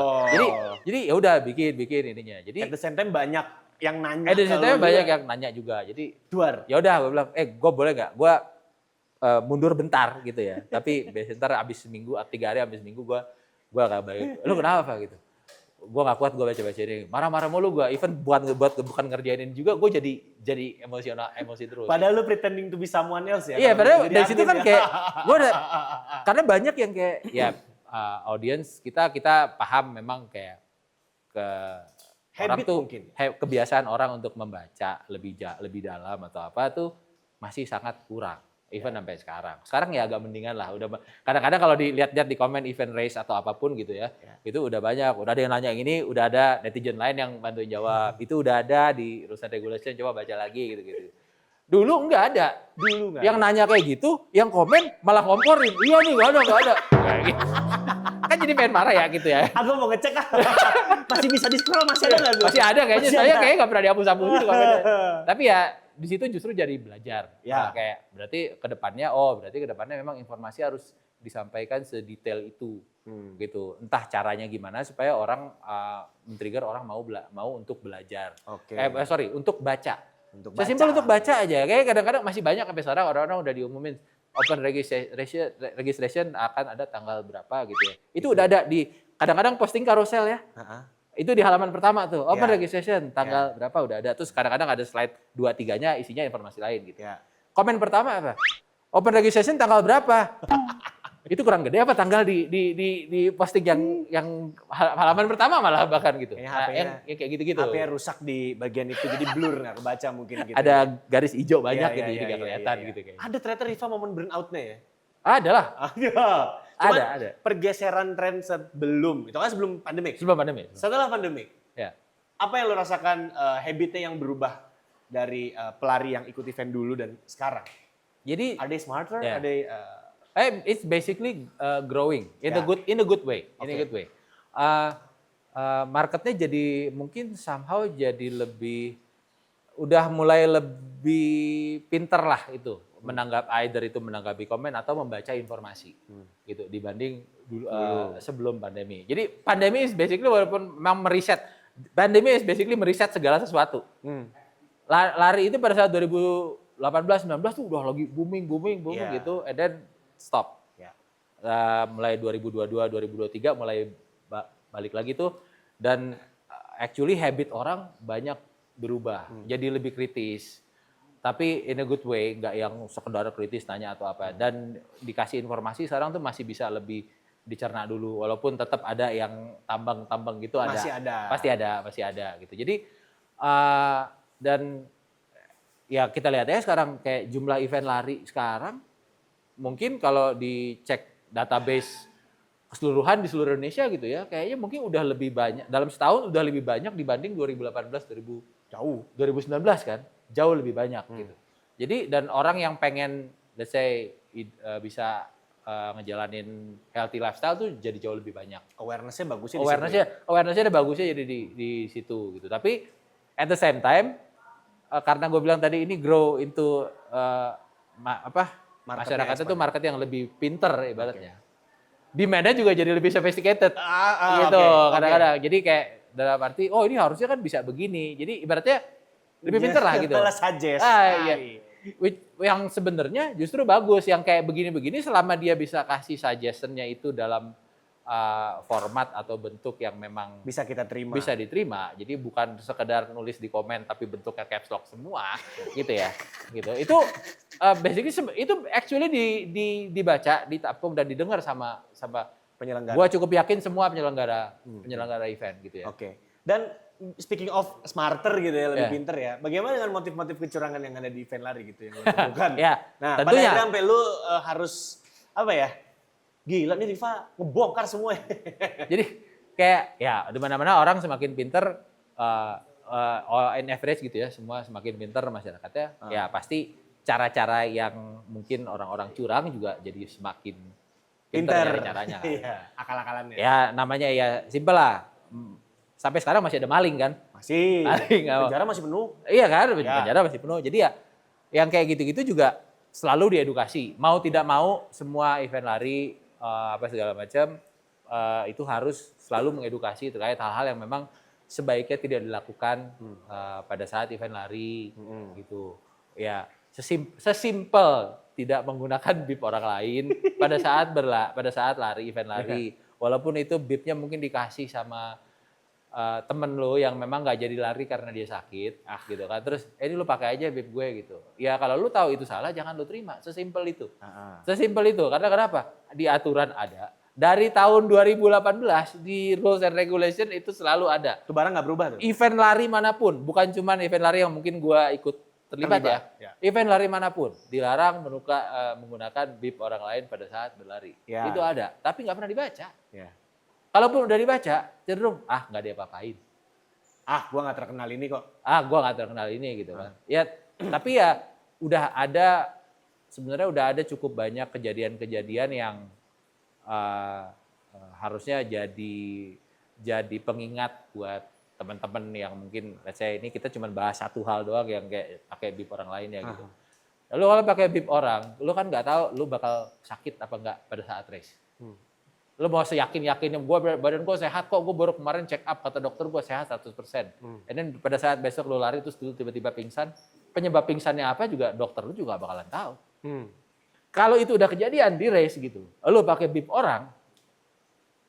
Jadi ya udah bikin ininya. Jadi At the same time banyak yang nanya. di situ banyak yang nanya juga. Jadi ya udah gue bilang, gue boleh nggak? Gue mundur bentar gitu ya. Tapi bentar abis seminggu, 3 hari abis seminggu gue gak balik. Lu kenapa Pak gitu? Gue gak kuat, gue baca ini, marah-marah mulu gue, even bukan ngerjainin juga, gue jadi emosi terus. Padahal lu pretending to be someone else ya? Iya, padahal dari situ kan kayak, gue karena banyak yang kayak, ya audience kita paham memang kayak habit orang tuh mungkin. Kebiasaan orang untuk membaca lebih dalam atau apa tuh masih sangat kurang. Even sampai sekarang. Sekarang ya agak mendingan lah. Udah kadang-kadang kalau dilihat-lihat di komen event race atau apapun gitu ya, itu udah banyak. Udah ada yang nanya yang ini, udah ada netizen lain yang bantuin jawab. Itu udah ada di rules and regulation, coba baca lagi gitu-gitu. Dulu enggak ada. Yang nanya kayak gitu, yang komen malah ngomporin. Iya nih, enggak ada. Kayak gitu. Kan jadi pengen marah ya gitu ya. Aku mau ngecek masih bisa di-scroll, masih ada nggak? Masih ada kayaknya. Saya kayaknya nggak pernah dihapus-hapus itu komennya. Tapi ya di situ justru jadi belajar. Ya. Kayak berarti kedepannya memang informasi harus disampaikan sedetail itu, gitu. Entah caranya gimana supaya orang men-trigger orang mau untuk belajar. Oke. Untuk baca. Sesimpel untuk baca aja. Kayak kadang-kadang masih banyak sampai sekarang orang-orang udah diumumin open registration akan ada tanggal berapa gitu ya. Itu udah ada di kadang-kadang posting carousel ya. Itu di halaman pertama tuh, open registration, tanggal berapa udah ada. Terus kadang-kadang ada slide 2-3-nya isinya informasi lain gitu. Ya. Komen pertama apa? Open registration tanggal berapa? Itu kurang gede apa tanggal di posting yang halaman pertama malah bahkan gitu. Yang kayak gitu-gitu. HP-nya rusak di bagian itu, jadi blur nggak kebaca mungkin gitu. Ada garis hijau banyak gitu, jadi nggak kelihatan gitu kayaknya. Ada ternyata Riva momen burnout-nya ya? Ada lah. Ada. Pergeseran tren sebelum, itu kan sebelum pandemik. Sebelum pandemik. Setelah pandemik, ya. Apa yang lo rasakan habitnya yang berubah dari pelari yang ikut event dulu dan sekarang? Jadi, are they smarter? Yeah. Are they, it's basically growing in a good way. In a good way. Marketnya jadi mungkin somehow jadi udah mulai lebih pinter lah itu menanggapi komen atau membaca informasi gitu dibanding dulu sebelum pandemi. Jadi pandemi is basically walaupun memang meriset segala sesuatu. Lari itu pada saat 2018-19 tuh udah lagi booming gitu, and then stop. Mulai 2022 2023 mulai balik lagi tuh, dan actually habit orang banyak berubah, jadi lebih kritis. Tapi in a good way, nggak yang sekedar kritis nanya atau apa. Dan dikasih informasi sekarang tuh masih bisa lebih dicerna dulu, walaupun tetap ada yang tambang gitu pasti ada gitu. Jadi dan ya kita lihat ya sekarang kayak jumlah event lari sekarang mungkin kalau dicek database keseluruhan di seluruh Indonesia gitu ya, kayaknya mungkin udah lebih banyak dalam setahun, udah lebih banyak dibanding 2019 kan, jauh lebih banyak gitu. Jadi dan orang yang pengen let's say bisa ngejalanin healthy lifestyle tuh jadi jauh lebih banyak. Awareness-nya bagusnya Awareness-nya ada bagusnya jadi di situ gitu. Tapi at the same time karena gue bilang tadi ini grow into masyarakatnya tuh market yang lebih pinter ibaratnya. Demand-nya juga jadi lebih sophisticated gitu kadang-kadang. Jadi kayak dalam arti ini harusnya kan bisa begini. Jadi ibaratnya lebih pinter lah gitu. Suggest. Iya. Yang sebenarnya justru bagus yang kayak begini-begini selama dia bisa kasih suggestion-nya itu dalam format atau bentuk yang memang bisa kita terima. Bisa diterima. Jadi bukan sekedar nulis di komen tapi bentuknya caps lock semua gitu ya. Gitu. Itu basically itu actually dibaca, ditampung dan didengar sama penyelenggara. Gua cukup yakin semua penyelenggara event gitu ya. Oke. Dan speaking of smarter gitu ya, lebih Ya. pinter ya. Bagaimana dengan motif-motif kecurangan yang ada di event lari gitu yang lo temukan? Ya, Nah, pada tentunya. akhirnya sampai lu harus apa ya? Gila nih Riva ngebongkar semua ya. Jadi kayak ya di mana-mana orang semakin pinter on average gitu ya, semua semakin pinter masyarakatnya. Ya pasti cara-cara yang mungkin orang-orang curang juga jadi semakin pinter dari caranya kan. Iya, akal-akalannya. Ya namanya ya simpel lah. Sampai sekarang masih ada maling kan? Masih. Maling, Penjara masih penuh. Iya kan, Ya. penjara masih penuh. Jadi ya yang kayak gitu-gitu juga selalu diedukasi. Mau tidak mau semua event lari apa segala macam itu harus selalu mengedukasi terkait hal-hal yang memang sebaiknya tidak dilakukan pada saat event lari gitu. Ya sesimpel tidak menggunakan bib orang lain pada saat lari event lari. Walaupun itu bibnya mungkin dikasih sama temen lo yang memang nggak jadi lari karena dia sakit, gitu kan. Terus, ini lu pakai aja bib gue gitu. Ya kalau lu tahu itu salah, jangan lu terima. Sesimpel itu. Sesimpel itu. Karena kenapa? Di aturan ada. Dari tahun 2018 di rules and regulation itu selalu ada. Itu barang nggak berubah tuh. Event lari manapun, bukan cuma event lari yang mungkin gue ikut terlibat ya. Event lari manapun dilarang menggunakan bib orang lain pada saat berlari. Ya. Itu ada. Tapi nggak pernah dibaca. Ya. Kalaupun udah dibaca, cenderung nggak dia apa-apain. Gua nggak terkenal ini kok. Gua nggak terkenal ini gitu kan. Ya, tapi ya sebenarnya udah ada cukup banyak kejadian-kejadian yang harusnya jadi pengingat buat teman-teman yang mungkin, let's say ini kita cuma bahas satu hal doang yang kayak pakai bib orang lain ya gitu. Lalu kalau pakai bib orang, lu kan nggak tahu lu bakal sakit apa enggak pada saat race. Lu mau seyakin-yakinnya badan gue sehat kok, gue baru kemarin check up kata dokter gue sehat 100%. And then pada saat besok lu lari terus lu tiba-tiba pingsan, penyebab pingsannya apa juga dokter lu juga bakalan tahu. Kalau itu udah kejadian di race gitu, lu pakai bib orang,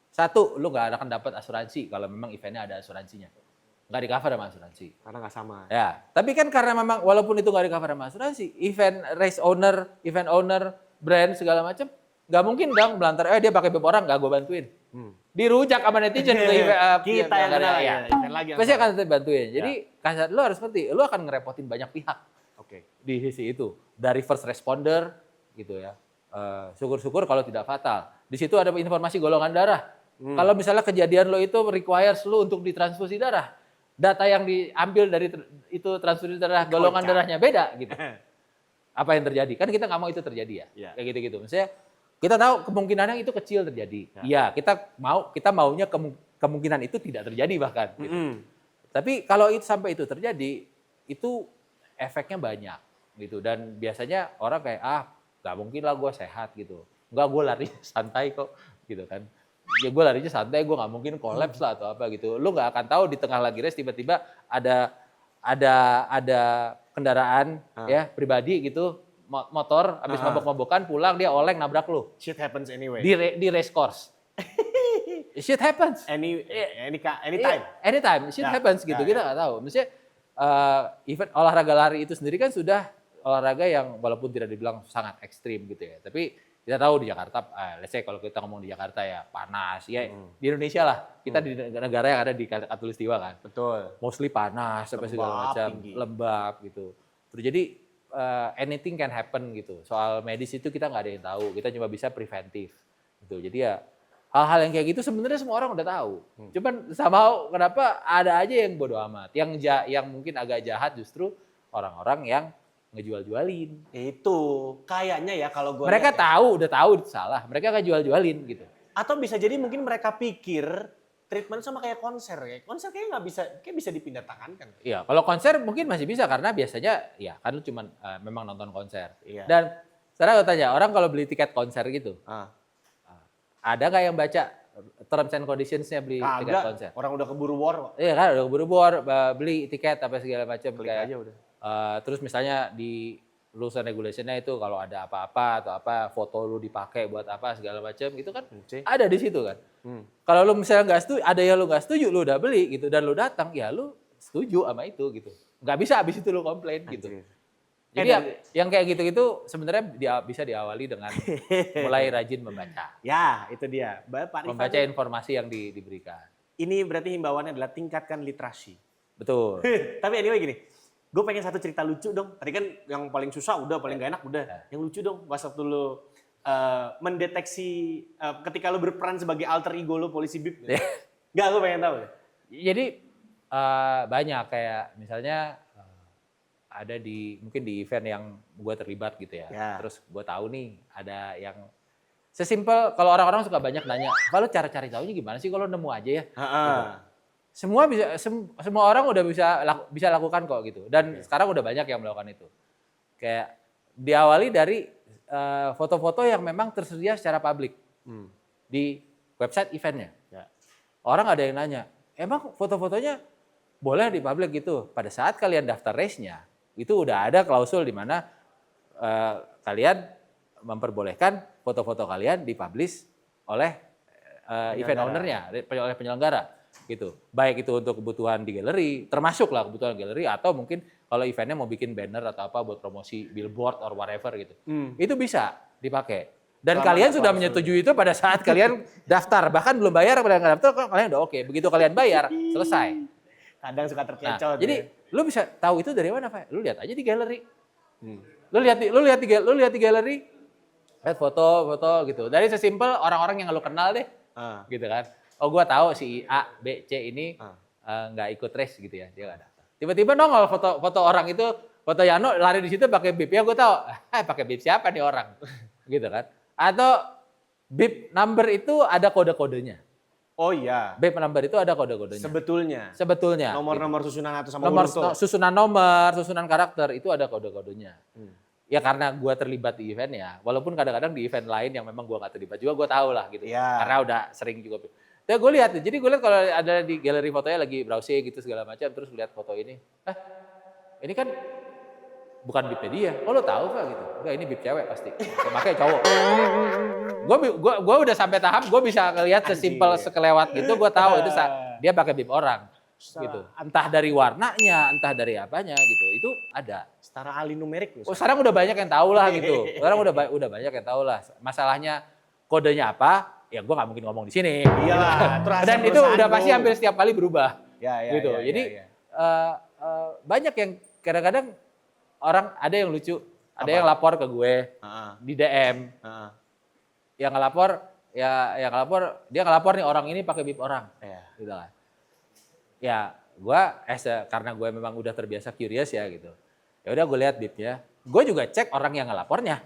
satu lu nggak akan dapat asuransi kalau memang eventnya ada asuransinya, nggak di cover sama asuransi. Karena nggak sama. Ya, tapi kan karena memang walaupun itu nggak di cover sama asuransi, event owner, brand segala macam nggak mungkin dong belantar, dia pakai bib orang nggak gue bantuin. Dirujak sama netizen itu Kita yang kenal ya. Event lagi yang pasti salah. akan bantuin. Jadi kasar lu harus ngerti, lu akan ngerepotin banyak pihak di sisi itu. Dari first responder gitu ya. Syukur-syukur kalau tidak fatal. Di situ ada informasi golongan darah. Kalau misalnya kejadian lo itu requires lu untuk ditransfusi darah, data yang diambil dari itu transfusi darah, golongan darahnya beda gitu. Apa yang terjadi? Kan kita nggak mau itu terjadi ya. Kayak gitu-gitu. Maksudnya kita tahu kemungkinannya itu kecil terjadi. Iya, kita maunya kemungkinan itu tidak terjadi bahkan. Gitu. Tapi kalau itu sampai itu terjadi, itu efeknya banyak gitu. Dan biasanya orang kayak nggak mungkin lah gue sehat gitu. Nggak, gue lari santai kok gitu kan. Ya gue larinya santai, gue nggak mungkin kolaps lah atau apa gitu. Lu nggak akan tahu di tengah lagi race tiba-tiba ada kendaraan ya pribadi gitu. Motor habis mabok-mabokan pulang dia oleng nabrak lu. Shit happens anyway. Di race course. Shit happens. Anytime. Anytime. Shit happens gitu. Kita nggak tahu. Maksudnya event olahraga lari itu sendiri kan sudah olahraga yang walaupun tidak dibilang sangat ekstrim gitu ya. Tapi kita tahu di Jakarta, let's say kalau kita ngomong di Jakarta ya panas. Ya di Indonesia lah. Kita di negara yang ada di Katulistiwa kan. Betul. Mostly panas sampai segala macam, lembab gitu. Terus jadi anything can happen gitu. Soal medis itu kita nggak ada yang tahu. Kita cuma bisa preventif gitu. Jadi ya hal-hal yang kayak gitu sebenarnya semua orang udah tahu. Cuman somehow kenapa ada aja yang bodoh amat. Yang mungkin agak jahat justru orang-orang yang ngejual-jualin. Itu kayaknya ya kalau gue mereka udah tahu itu salah. Mereka nggak jual-jualin gitu. Atau bisa jadi mungkin mereka pikir treatment sama kayak konser ya. Konser kayaknya kayak bisa dipindah tangankan. Iya, kalau konser mungkin masih bisa karena biasanya ya kan lu cuma memang nonton konser. Iya. Dan sekarang gue tanya, orang kalau beli tiket konser gitu, ada nggak yang baca terms and conditions-nya beli tiket konser? Orang udah keburu war kok. Iya kan, udah keburu war, beli tiket apa segala macam. Klik aja udah. Terus misalnya di rules and regulation-nya itu kalau ada apa-apa atau apa, foto lu dipakai buat apa segala macam, itu kan ada di situ kan. Kalau lu misalnya nggak setuju, ada yang lu nggak setuju, lu udah beli gitu dan lu datang, ya lu setuju sama itu gitu. Nggak bisa abis itu lu komplain gitu. Jadi yang kayak gitu-gitu sebenarnya bisa diawali dengan mulai rajin membaca. Ya, itu dia. Membaca informasi yang diberikan. Ini berarti himbauannya adalah tingkatkan literasi. Betul. Tapi anyway gini, gue pengen satu cerita lucu dong. Tadi kan yang paling susah udah, paling gak enak udah. Yang lucu dong, pas waktu lu mendeteksi ketika lu berperan sebagai alter ego lu polisi BIP. Gak, gue pengen tahu. Jadi banyak kayak misalnya ada mungkin di event yang gue terlibat gitu ya. Terus gue tahu nih ada yang sesimpel kalau orang-orang suka banyak nanya, kalau cara cari tahunya gimana sih kalau nemu aja ya? Gitu. Semua orang udah bisa lakukan kok gitu. Dan sekarang udah banyak yang melakukan itu. Kayak diawali dari foto-foto yang memang tersedia secara publik di website eventnya. Orang ada yang nanya, emang foto-fotonya boleh di publik gitu? Pada saat kalian daftar race-nya, itu udah ada klausul di mana kalian memperbolehkan foto-foto kalian dipublish oleh event owner-nya, oleh penyelenggara gitu. Baik itu untuk kebutuhan di galeri, termasuk lah kebutuhan galeri, atau mungkin kalau eventnya mau bikin banner atau apa buat promosi billboard or whatever gitu. Itu bisa dipakai. Dan kalian sudah menyetujui itu pada saat kalian daftar, bahkan belum bayar pada nggak daftar, kalian udah oke. Begitu kalian bayar, selesai. Kadang suka terkecoh. Jadi lu bisa tahu itu dari mana, Pak? Lu lihat aja di galeri. Lu lihat di galeri, lihat foto gitu. Dari sesimpel orang-orang yang lu kenal deh, gitu kan. Oh, gua tahu si A, B, C ini nggak ikut race gitu ya, dia nggak daftar. Tiba-tiba nongol foto orang itu, foto Yano lari di situ pakai bib ya, gua tahu. Pakai bib siapa nih orang, gitu kan? Atau bib number itu ada kode-kodenya. Oh iya. Bib number itu ada kode-kodenya. Sebetulnya. Nomor-nomor gitu. susunan atau sama nomor huruf tuh. susunan nomor, susunan karakter itu ada kode-kodenya. Ya karena gue terlibat di event ya, walaupun kadang-kadang di event lain yang memang gue nggak terlibat juga gue tahu lah gitu. Karena udah sering juga. Ya gue lihat, jadi gue lihat kalau ada di galeri fotonya lagi browsing gitu segala macam, terus lihat foto ini, ini kan bukan bibnya dia. Oh lo tahu Pak gitu? Enggak, ini bib cewek pasti. Makanya cowok. Gue udah sampai tahap gue bisa ngelihat sesimpel sekelewat gitu, gue tahu itu dia pakai bib orang. Gitu. Entah dari warnanya, entah dari apanya gitu. Itu ada. Setara alnumerik misalnya. Oh, sekarang udah banyak yang tahu lah gitu. Sekarang udah banyak yang tahu lah. Masalahnya kodenya apa? Ya gue nggak mungkin ngomong di sini. Iyalah. Dan itu udah pasti hampir setiap kali berubah. Gitu. Ya, jadi banyak yang kadang-kadang orang ada yang lucu, ada yang lapor ke gue di DM. Yang ngelapor, dia ngelapor nih orang ini pakai bib orang, gitu kan. Ya, gue karena gue memang udah terbiasa curious ya gitu. Ya udah gue lihat bibnya, gue juga cek orang yang ngelapornya.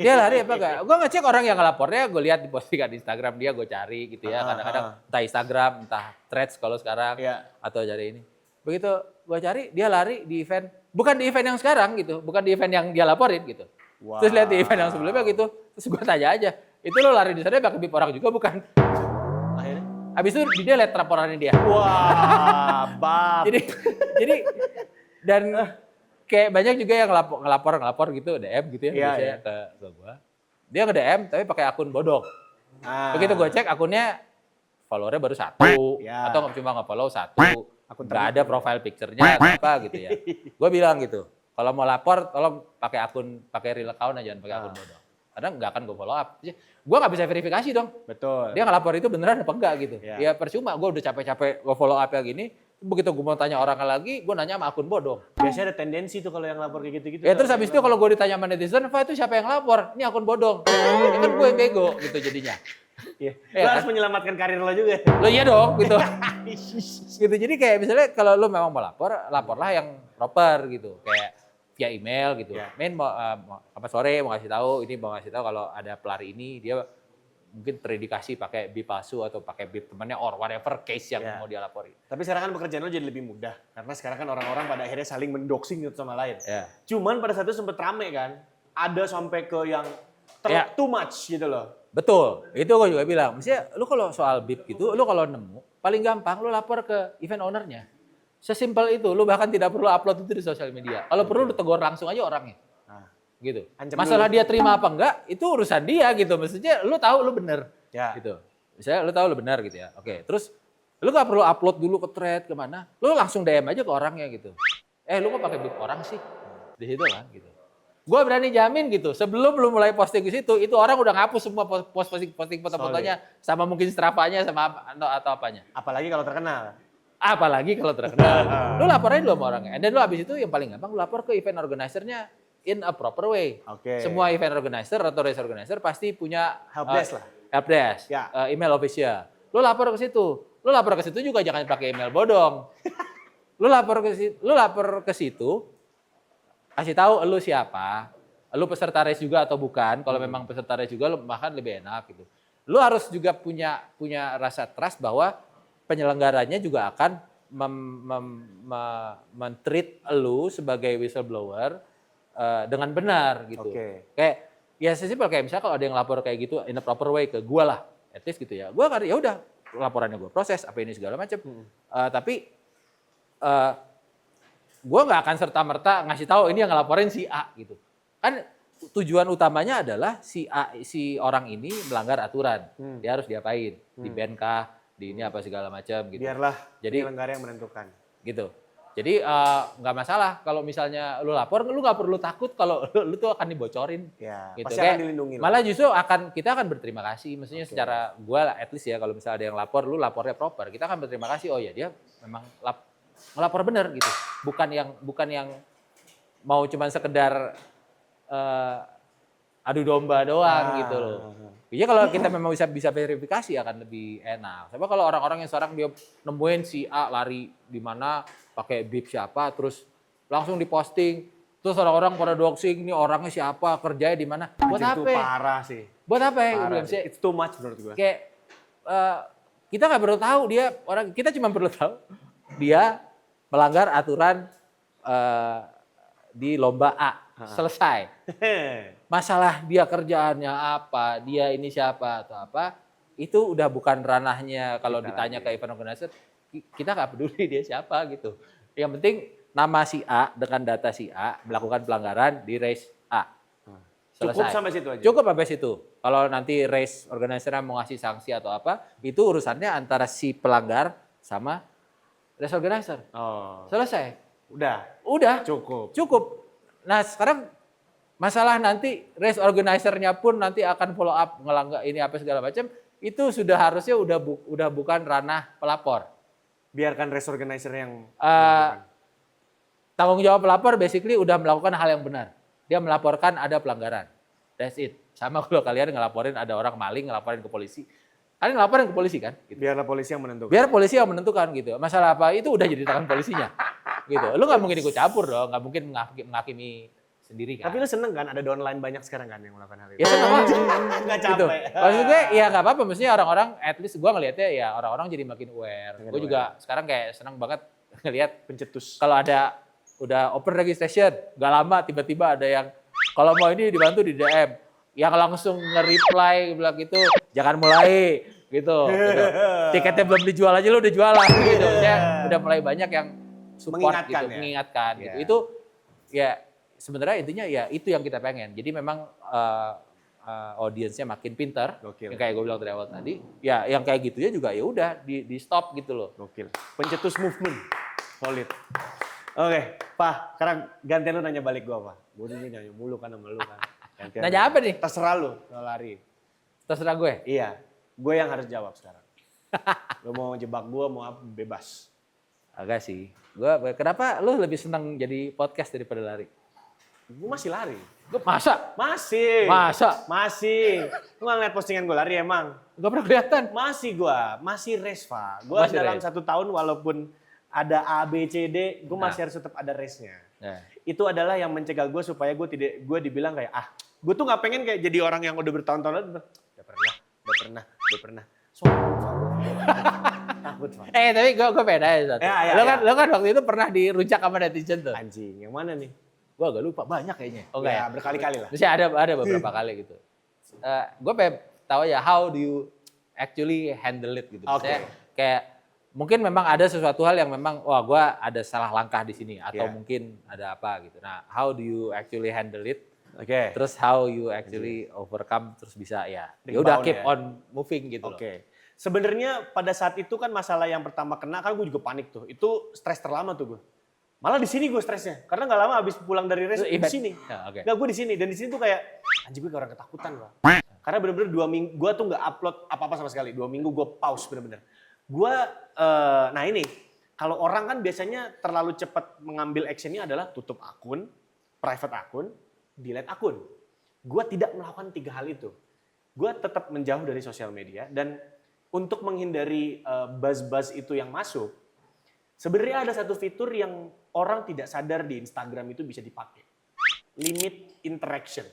Dia lari apa enggak? Gue ngecek orang yang ngelapornya, gue lihat di postingan Instagram dia, gue cari gitu ya. Kadang-kadang entah Instagram, entah Threads kalau sekarang, atau cari ini. Begitu gue cari, dia lari di event, bukan di event yang sekarang gitu, bukan di event yang dia laporin gitu. Terus lihat di event yang sebelumnya gitu, terus gue tanya aja, itu lo lari di sana pakai bib orang juga bukan? Akhirnya, habis itu dia lihat laporannya dia. Wah, bab. jadi dan kayak banyak juga yang ngelapor gitu, DM gitu ya, biasanya ke gue. Dia nge-DM tapi pakai akun bodong. Begitu gue cek akunnya followernya baru 1, atau cuma nge-follow 1, nggak ada profile picture-nya atau apa gitu ya. Gue bilang gitu, kalau mau lapor tolong pakai real account aja, jangan pakai akun bodong. Karena nggak akan gue follow up. Gue nggak bisa verifikasi dong. Betul. Dia ngelapor itu beneran apa enggak gitu. Ya percuma, gue udah capek-capek gue follow up kayak gini. Begitu gue mau tanya orang lagi, gue nanya sama akun bodong. Biasanya ada tendensi tuh kalau yang lapor kayak gitu-gitu. Ya terus habis itu kalau gue ditanya sama netizen, Pak itu siapa yang lapor? Ini akun bodong. Ya kan gue yang bego gitu jadinya. Lo harus menyelamatkan karir lo juga. Lo iya dong gitu. Gitu. Jadi kayak misalnya kalau lo memang mau laporlah yang proper gitu. Kayak via email gitu. Mau sore mau kasih tahu kalau ada pelari ini dia mungkin terindikasi pakai bib palsu atau pakai bib temannya or whatever case yang mau dia laporin. Tapi sekarang kan pekerjaan lo jadi lebih mudah karena sekarang kan orang-orang pada akhirnya saling mendoxing satu sama lain. Cuman pada saat itu sempet rame kan, ada sampai ke yang too much gitu loh. Betul, itu gue juga bilang. Maksudnya lu kalau soal bib gitu, lu kalau nemu paling gampang lu lapor ke event ownernya. Sesimpel itu, lu bahkan tidak perlu upload itu di sosial media. Kalau perlu lu tegur langsung aja orangnya. Gitu. Masalah dia terima apa enggak, itu urusan dia gitu. Maksudnya lu tahu lu bener. Gitu. Misalnya lu tahu lu benar gitu ya. Oke, terus lu gak perlu upload dulu ke thread kemana. Lu langsung DM aja ke orangnya gitu. Lu kok pakai bib orang sih? Di situ kan gitu. Gue berani jamin gitu, sebelum lu mulai posting di situ, itu orang udah ngapus semua posting foto-fotonya, sama mungkin Strava-nya sama atau apanya. Apalagi kalau terkenal. Apalagi kalau terkenal. Lu laporin dulu sama orangnya. Dan lu abis itu yang paling gampang lu lapor ke event organizer-nya in a proper way. Oke. Semua event organizer atau race organizer pasti punya Helpdesk lah. Helpdesk, Ya. Email official. Lu lapor ke situ. Lu lapor ke situ juga jangan pakai email bodong. Lu lapor ke situ, kasih tahu lu siapa, lu peserta race juga atau bukan. Kalau memang peserta race juga, lu bahkan lebih enak gitu. Lu harus juga punya rasa trust bahwa penyelenggaranya juga akan men-treat lu sebagai whistleblower dengan benar gitu. Oke. Kayak ya sesimpel kayak misalnya kalau ada yang lapor kayak gitu in a proper way ke gua lah, at least gitu ya. Gua kan ya udah laporannya gua proses apa ini segala macam. Tapi gue nggak akan serta-merta ngasih tahu ini yang ngelaporin si A gitu. Kan tujuan utamanya adalah si A, si orang ini melanggar aturan. Dia harus diapain? Di ban kah? Di ini apa segala macam gitu. Biarlah Jadi penyelenggara yang menentukan. gitu. Jadi nggak masalah kalau misalnya lu lapor, lu nggak perlu takut kalau lu tuh akan dibocorin. Ya, Gitu. pasti akan dilindungi. Malah justru kita akan berterima kasih. Maksudnya secara gue at least ya kalau misalnya ada yang lapor, lu lapornya proper. Kita akan berterima kasih. Oh ya dia memang ngelapor bener gitu. Bukan yang mau cuman sekedar adu domba doang gitu loh. Iya kalau kita memang bisa verifikasi akan lebih enak. Tapi kalau orang-orang yang sekarang dia nemuin si A lari di mana pakai bib siapa terus langsung diposting, terus orang-orang pada doxing ini orangnya siapa, kerjanya di mana. Buat Itu apa? parah sih. Buat apa ya? Parah sih. It's too much menurut gue. Kayak kita nggak perlu tahu kita cuma perlu tahu dia melanggar aturan di lomba A. Selesai. Masalah dia kerjaannya apa, dia ini siapa atau apa, itu udah bukan ranahnya kalau ditanya ke event organizer, kita nggak peduli dia siapa gitu. Yang penting nama si A dengan data si A melakukan pelanggaran di race A. Selesai. Cukup sampai situ aja? Cukup sampai situ. Kalau nanti race organizer mau ngasih sanksi atau apa, itu urusannya antara si pelanggar sama race organizer. Oh. Selesai. Udah. Cukup. Nah sekarang masalah nanti race organizer-nya pun nanti akan follow up ngelanggar ini apa segala macam, itu sudah harusnya udah bukan ranah pelapor. Biarkan race organizer yang Tanggung jawab pelapor basically udah melakukan hal yang benar. Dia melaporkan ada pelanggaran. That's it. Sama kalau kalian ngelaporin ada orang maling, ngelaporin ke polisi. Kalian ngelaporin ke polisi kan? Gitu. Biarlah polisi yang menentukan. Biar polisi yang menentukan gitu. Masalah apa itu udah jadi tangan polisinya. Gitu. Lu nggak mungkin ikut campur dong, nggak mungkin menghakimi sendiri kan. Tapi lu seneng kan ada downline banyak sekarang kan yang melakukan hal itu? Ya seneng aja. Nggak Gitu. capek. Maksud gue ya nggak apa-apa. Maksudnya orang-orang, at least gue ngelihatnya ya orang-orang jadi makin aware. Gue juga sekarang kayak seneng banget ngelihat Pencetus. kalau ada udah open registration, gak lama tiba-tiba ada yang kalau mau ini dibantu di DM. Yang langsung nge-reply bilang gitu, jangan mulai gitu. Tiketnya belum dijual aja lu udah jualan gitu. Saya udah mulai banyak yang support Mengingatkan gitu, ya? mengingatkan gitu. Yeah. Itu ya sebenarnya intinya ya itu yang kita pengen. Jadi memang audiensnya makin pintar. Gokil. Yang kayak gue bilang dari awal tadi, ya yang kayak gitunya juga ya udah di stop gitu loh. Gokil. Pencetus movement. Solid. Oke, Pak, sekarang gantian lu nanya balik gua, Pak. Gua dulu nanya mulu kan sama lu kan. Gantian Nanya lu. apa nih? Terserah lu, kalau lari. Terserah gue. Iya, gue yang harus jawab sekarang. Lu mau jebak gua, mau apa, bebas. Agak sih. Kenapa lu lebih senang jadi podcast daripada lari? Gua masih lari. Masa? Masih. Masih. Lu nggak ngeliat postingan gua lari emang? Gak pernah kelihatan. Masih gua, masih race, Pak. Gua Masih dalam race. 1 tahun walaupun ada A, B, C, D, gue masih harus tetap ada race-nya. Nah. Itu adalah yang mencegah gue supaya gue dibilang kayak, gue tuh nggak pengen kayak jadi orang yang udah bertahun-tahun udah pernah. Takut, Pak. Tapi gue beda ya satu. Ya, Lo kan waktu itu pernah diruncak sama netizen tuh. Anjing, yang mana nih? Gue agak lupa, banyak kayaknya. Oh Ya, enggak ya? berkali-kali lah. Terus ya ada beberapa kali gitu. Gue pengen tahu ya how do you actually handle it gitu. Maksudnya kayak mungkin memang ada sesuatu hal yang memang wah gue ada salah langkah di sini atau mungkin ada apa gitu. Nah, how do you actually handle it? Oke. Terus how you actually overcome terus bisa ya udah keep ya. on moving gitu loh. Oke. Sebenarnya pada saat itu kan masalah yang pertama kena kan gue juga panik tuh. Itu stres terlama tuh gue. Malah di sini gue stresnya, karena nggak lama abis pulang dari race di sini. Ya, oke. Nggak, gue di sini, dan di sini tuh kayak anjing gue kayak orang ketakutan Pak. Karena bener-bener 2 minggu gue tuh nggak upload apa-apa sama sekali. 2 minggu gue pause bener-bener. Gue, nah ini kalau orang kan biasanya terlalu cepat mengambil actionnya adalah tutup akun, private akun, delete akun. Gue tidak melakukan 3 hal itu. Gue tetap menjauh dari sosial media dan untuk menghindari buzz-buzz itu yang masuk, sebenarnya ada satu fitur yang orang tidak sadar di Instagram itu bisa dipakai. Limit interaction.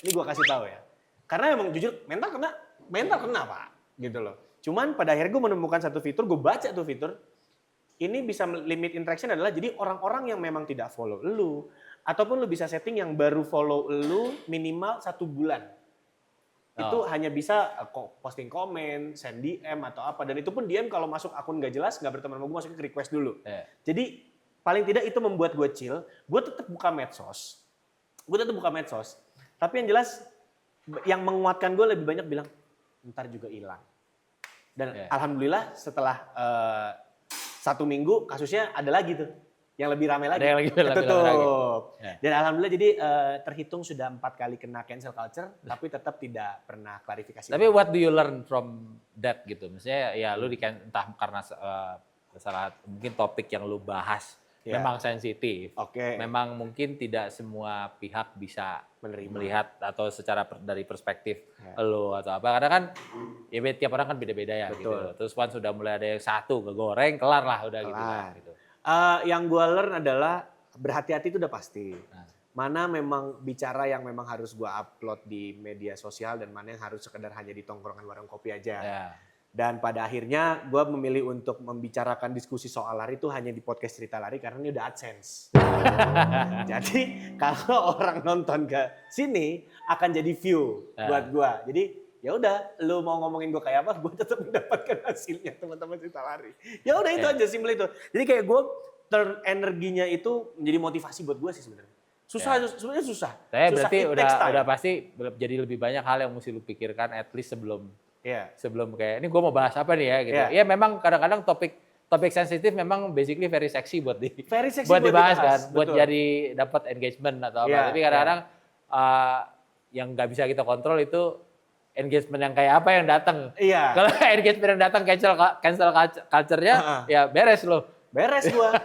Ini gue kasih tahu ya. Karena emang jujur mental kena Pak, gitu loh. Cuman pada akhirnya gue menemukan satu fitur, gue baca tuh fitur. Ini bisa limit interaction adalah jadi orang-orang yang memang tidak follow lu, ataupun lu bisa setting yang baru follow lu minimal 1 bulan. Itu hanya bisa posting komen, send DM atau apa. Dan itu pun DM kalau masuk akun gak jelas, gak berteman sama gue, masuknya ke request dulu. Jadi paling tidak itu membuat gue chill. Gue tetap buka medsos. Tapi yang jelas yang menguatkan gue lebih banyak bilang, ntar juga hilang. Dan alhamdulillah setelah 1 minggu kasusnya ada lagi tuh. Yang lebih ramai lagi. Ada yang lagi. Dan alhamdulillah jadi terhitung sudah 4 kali kena cancel culture, tapi tetap tidak pernah klarifikasi. Tapi what do you learn from that gitu? Misalnya ya lu entah karena salah mungkin topik yang lu bahas memang sensitif. Memang mungkin tidak semua pihak bisa melihat atau secara dari perspektif lu atau apa. Karena kan ya tiap orang kan beda-beda ya gitu. Terus kan sudah mulai ada yang satu kegoreng, kelar lah udah gitu kan gitu. Yang gue learn adalah berhati-hati itu udah pasti. Mana memang bicara yang memang harus gue upload di media sosial dan mana yang harus sekedar hanya di tongkrongan warung kopi aja. Dan pada akhirnya gue memilih untuk membicarakan diskusi soal lari itu hanya di podcast Cerita Lari karena ini udah AdSense. Jadi kalau orang nonton ke sini akan jadi view buat gue. Jadi ya udah, lu mau ngomongin gue kayak apa, gue tetap mendapatkan hasilnya teman-teman Cerita Lari. Ya udah itu aja, simpel itu. Jadi kayak gue turn energinya itu menjadi motivasi buat gue sih sebenarnya. Sebenarnya susah. Tapi berarti udah pasti jadi lebih banyak hal yang mesti lu pikirkan at least sebelum kayak ini gue mau bahas apa nih ya gitu. Ya memang kadang-kadang topik sensitif memang basically very sexy buat dibahas kan, buat jadi dapat engagement atau apa. Tapi kadang-kadang yang nggak bisa kita kontrol itu engagement yang kayak apa yang datang. Kalau engagement yang datang cancel culture-nya ya beres loh. Beres gua.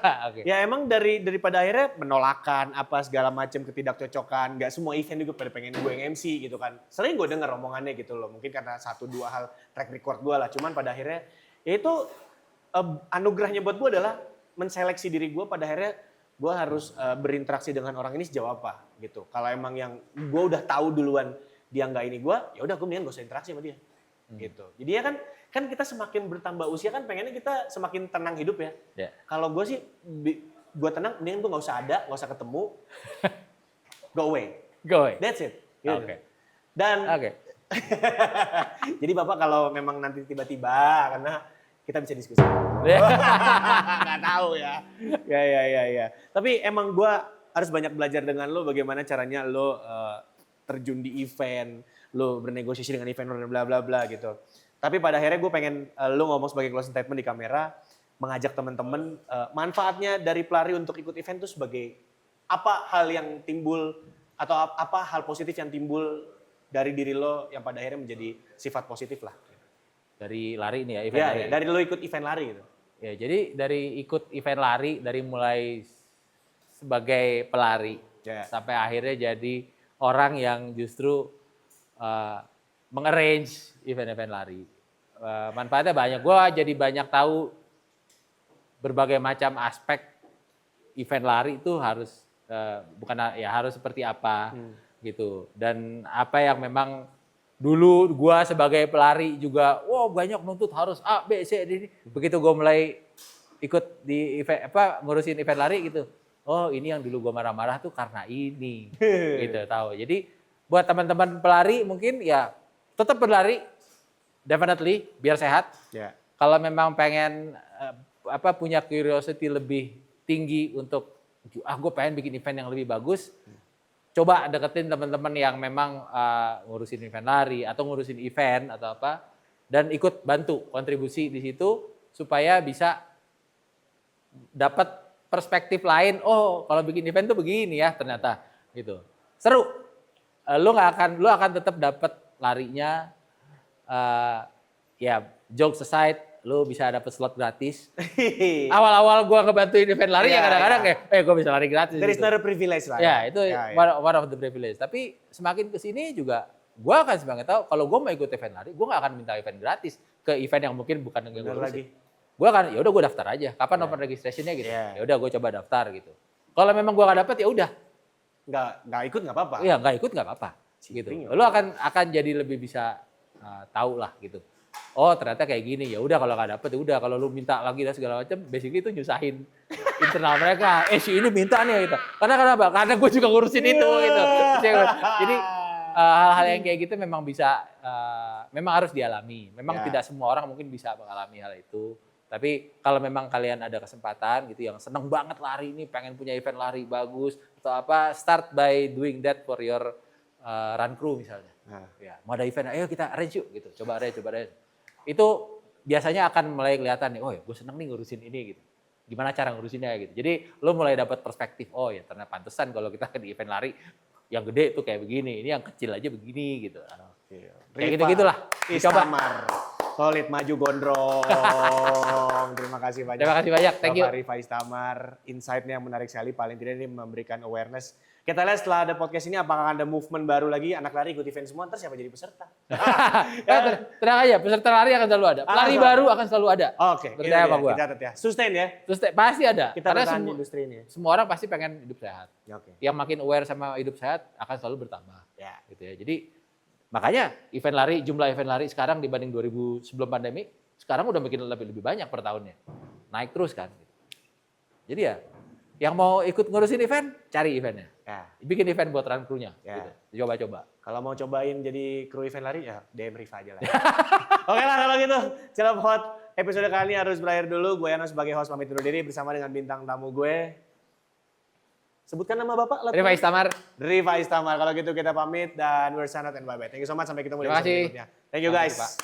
Ya emang daripada akhirnya penolakan apa segala macam ketidakcocokan, nggak semua event juga pada pengen gue yang MC gitu kan. Sering gue denger omongannya gitu loh, mungkin karena 1-2 hal track record gue lah. Cuman pada akhirnya ya itu anugerahnya buat gue adalah menseleksi diri gue. Pada akhirnya gue harus berinteraksi dengan orang ini sejauh apa gitu. Kalau emang yang gue udah tahu duluan dia nggak ini gue, ya udah gue mendingan gak usah interaksi sama dia. Gitu. Jadi ya kan kita semakin bertambah usia kan pengennya kita semakin tenang hidup ya. Kalau gue sih gue tenang mendingan gue nggak usah ada, nggak usah ketemu, go away. That's it. Gitu. Dan jadi Bapak kalau memang nanti tiba-tiba karena kita bisa diskusi. Nggak tahu ya. Ya. Tapi emang gue harus banyak belajar dengan lo bagaimana caranya lo terjun di event, lo bernegosiasi dengan event dan bla bla bla gitu. Tapi pada akhirnya gue pengen lo ngomong sebagai closing statement di kamera, mengajak teman-teman manfaatnya dari pelari untuk ikut event itu sebagai apa hal yang timbul atau apa hal positif yang timbul dari diri lo yang pada akhirnya menjadi sifat positif lah. Dari lari ini ya, event lari. Dari lo ikut event lari gitu. Ya, jadi dari ikut event lari, dari mulai sebagai pelari sampai akhirnya jadi orang yang justru mengarrange event-event lari. Manfaatnya banyak. Gue jadi banyak tahu berbagai macam aspek event lari itu harus harus seperti apa gitu. Dan apa yang memang dulu gue sebagai pelari juga, banyak nuntut harus A, B, C, D. Begitu gue mulai ikut di event ngurusin event lari gitu. Oh ini yang dulu gue marah-marah tuh karena ini, gitu tahu. Jadi buat teman-teman pelari mungkin ya tetap berlari, definitely biar sehat. Kalau memang pengen punya curiosity lebih tinggi untuk gue pengen bikin event yang lebih bagus, coba deketin teman-teman yang memang ngurusin event lari atau ngurusin event atau apa, dan ikut bantu kontribusi di situ supaya bisa dapat perspektif lain. Oh, kalau bikin event tuh begini ya ternyata gitu. Seru. Lu akan tetap dapat larinya. Ya, jokes aside, lu bisa dapat slot gratis. Awal-awal gua ngebantuin event lari ya kadang-kadang kayak gua bisa lari gratis. There is gitu. not a privilege lah. Ya, itu one of the privilege. Tapi semakin kesini juga gua akan semakin tahu kalau gua mau ikut event lari, gua nggak akan minta event gratis ke event yang mungkin bukan yang gua urusin. Gua akan ya udah gua daftar aja. Kapan open registrationnya gitu. Ya udah gua coba daftar gitu. Kalau memang gua nggak dapet ya udah. Nggak ikut nggak apa-apa. Iya, nggak ikut nggak apa-apa. Gitu. Lu akan jadi lebih bisa tahu lah gitu. Oh ternyata kayak gini, ya udah kalau nggak dapet ya udah, kalau lu minta lagi dan segala macam, basically itu nyusahin internal mereka. Si ini minta nih gitu. Karena kenapa? Karena gue juga ngurusin itu gitu. Jadi hal-hal yang kayak gitu memang bisa, memang harus dialami. Memang tidak semua orang mungkin bisa mengalami hal itu. Tapi kalau memang kalian ada kesempatan gitu, yang seneng banget lari ini, pengen punya event lari bagus atau apa, start by doing that for your run crew misalnya. Ya, mau ada event, ayo kita arrange yuk gitu. Coba arrange. Itu biasanya akan mulai kelihatan nih, oh ya gue seneng nih ngurusin ini gitu. Gimana cara ngurusinnya gitu. Jadi lo mulai dapat perspektif, oh ya ternyata pantesan kalau kita di event lari yang gede tuh kayak begini, ini yang kecil aja begini gitu. Kayak gitu-gitulah. Istamar. Solid maju gondrong. Terima kasih banyak. Terima kasih banyak. Thank you. Bapak Rifa Istamar, insight-nya yang menarik sekali. Paling tidak ini memberikan awareness. Kita lihat setelah ada podcast ini apakah ada movement baru lagi, anak lari ikut event semua, ntar siapa jadi peserta? Tenang aja, peserta lari akan selalu ada. Pelari baru akan selalu ada. Oke, percaya sama gua. Kita catat ya. Sustain ya. Pasti ada. Kita karena industri ini. Semua orang pasti pengen hidup sehat. Oke. Yang makin aware sama hidup sehat akan selalu bertambah. Ya. Gitu ya. Jadi makanya jumlah event lari sekarang dibanding 2000 sebelum pandemi, sekarang udah makin lebih banyak per tahunnya. Naik terus kan. Jadi ya, yang mau ikut ngurusin event, cari eventnya. Ya. Bikin event buat run crew-nya. Ya. Gitu. Coba-coba. Kalau mau cobain jadi kru event lari, ya DM Riva aja lah. Oke lah kalau gitu, Celep episode kali ini harus berakhir dulu. Gue Yana sebagai host pamit undur diri bersama dengan bintang tamu gue. Sebutkan nama Bapak. Rifa Istamar. Rifa Istamar. Kalau gitu kita pamit dan we're sign out and bye-bye. Thank you so much. Sampai ketemu di episode berikutnya. Thank you guys.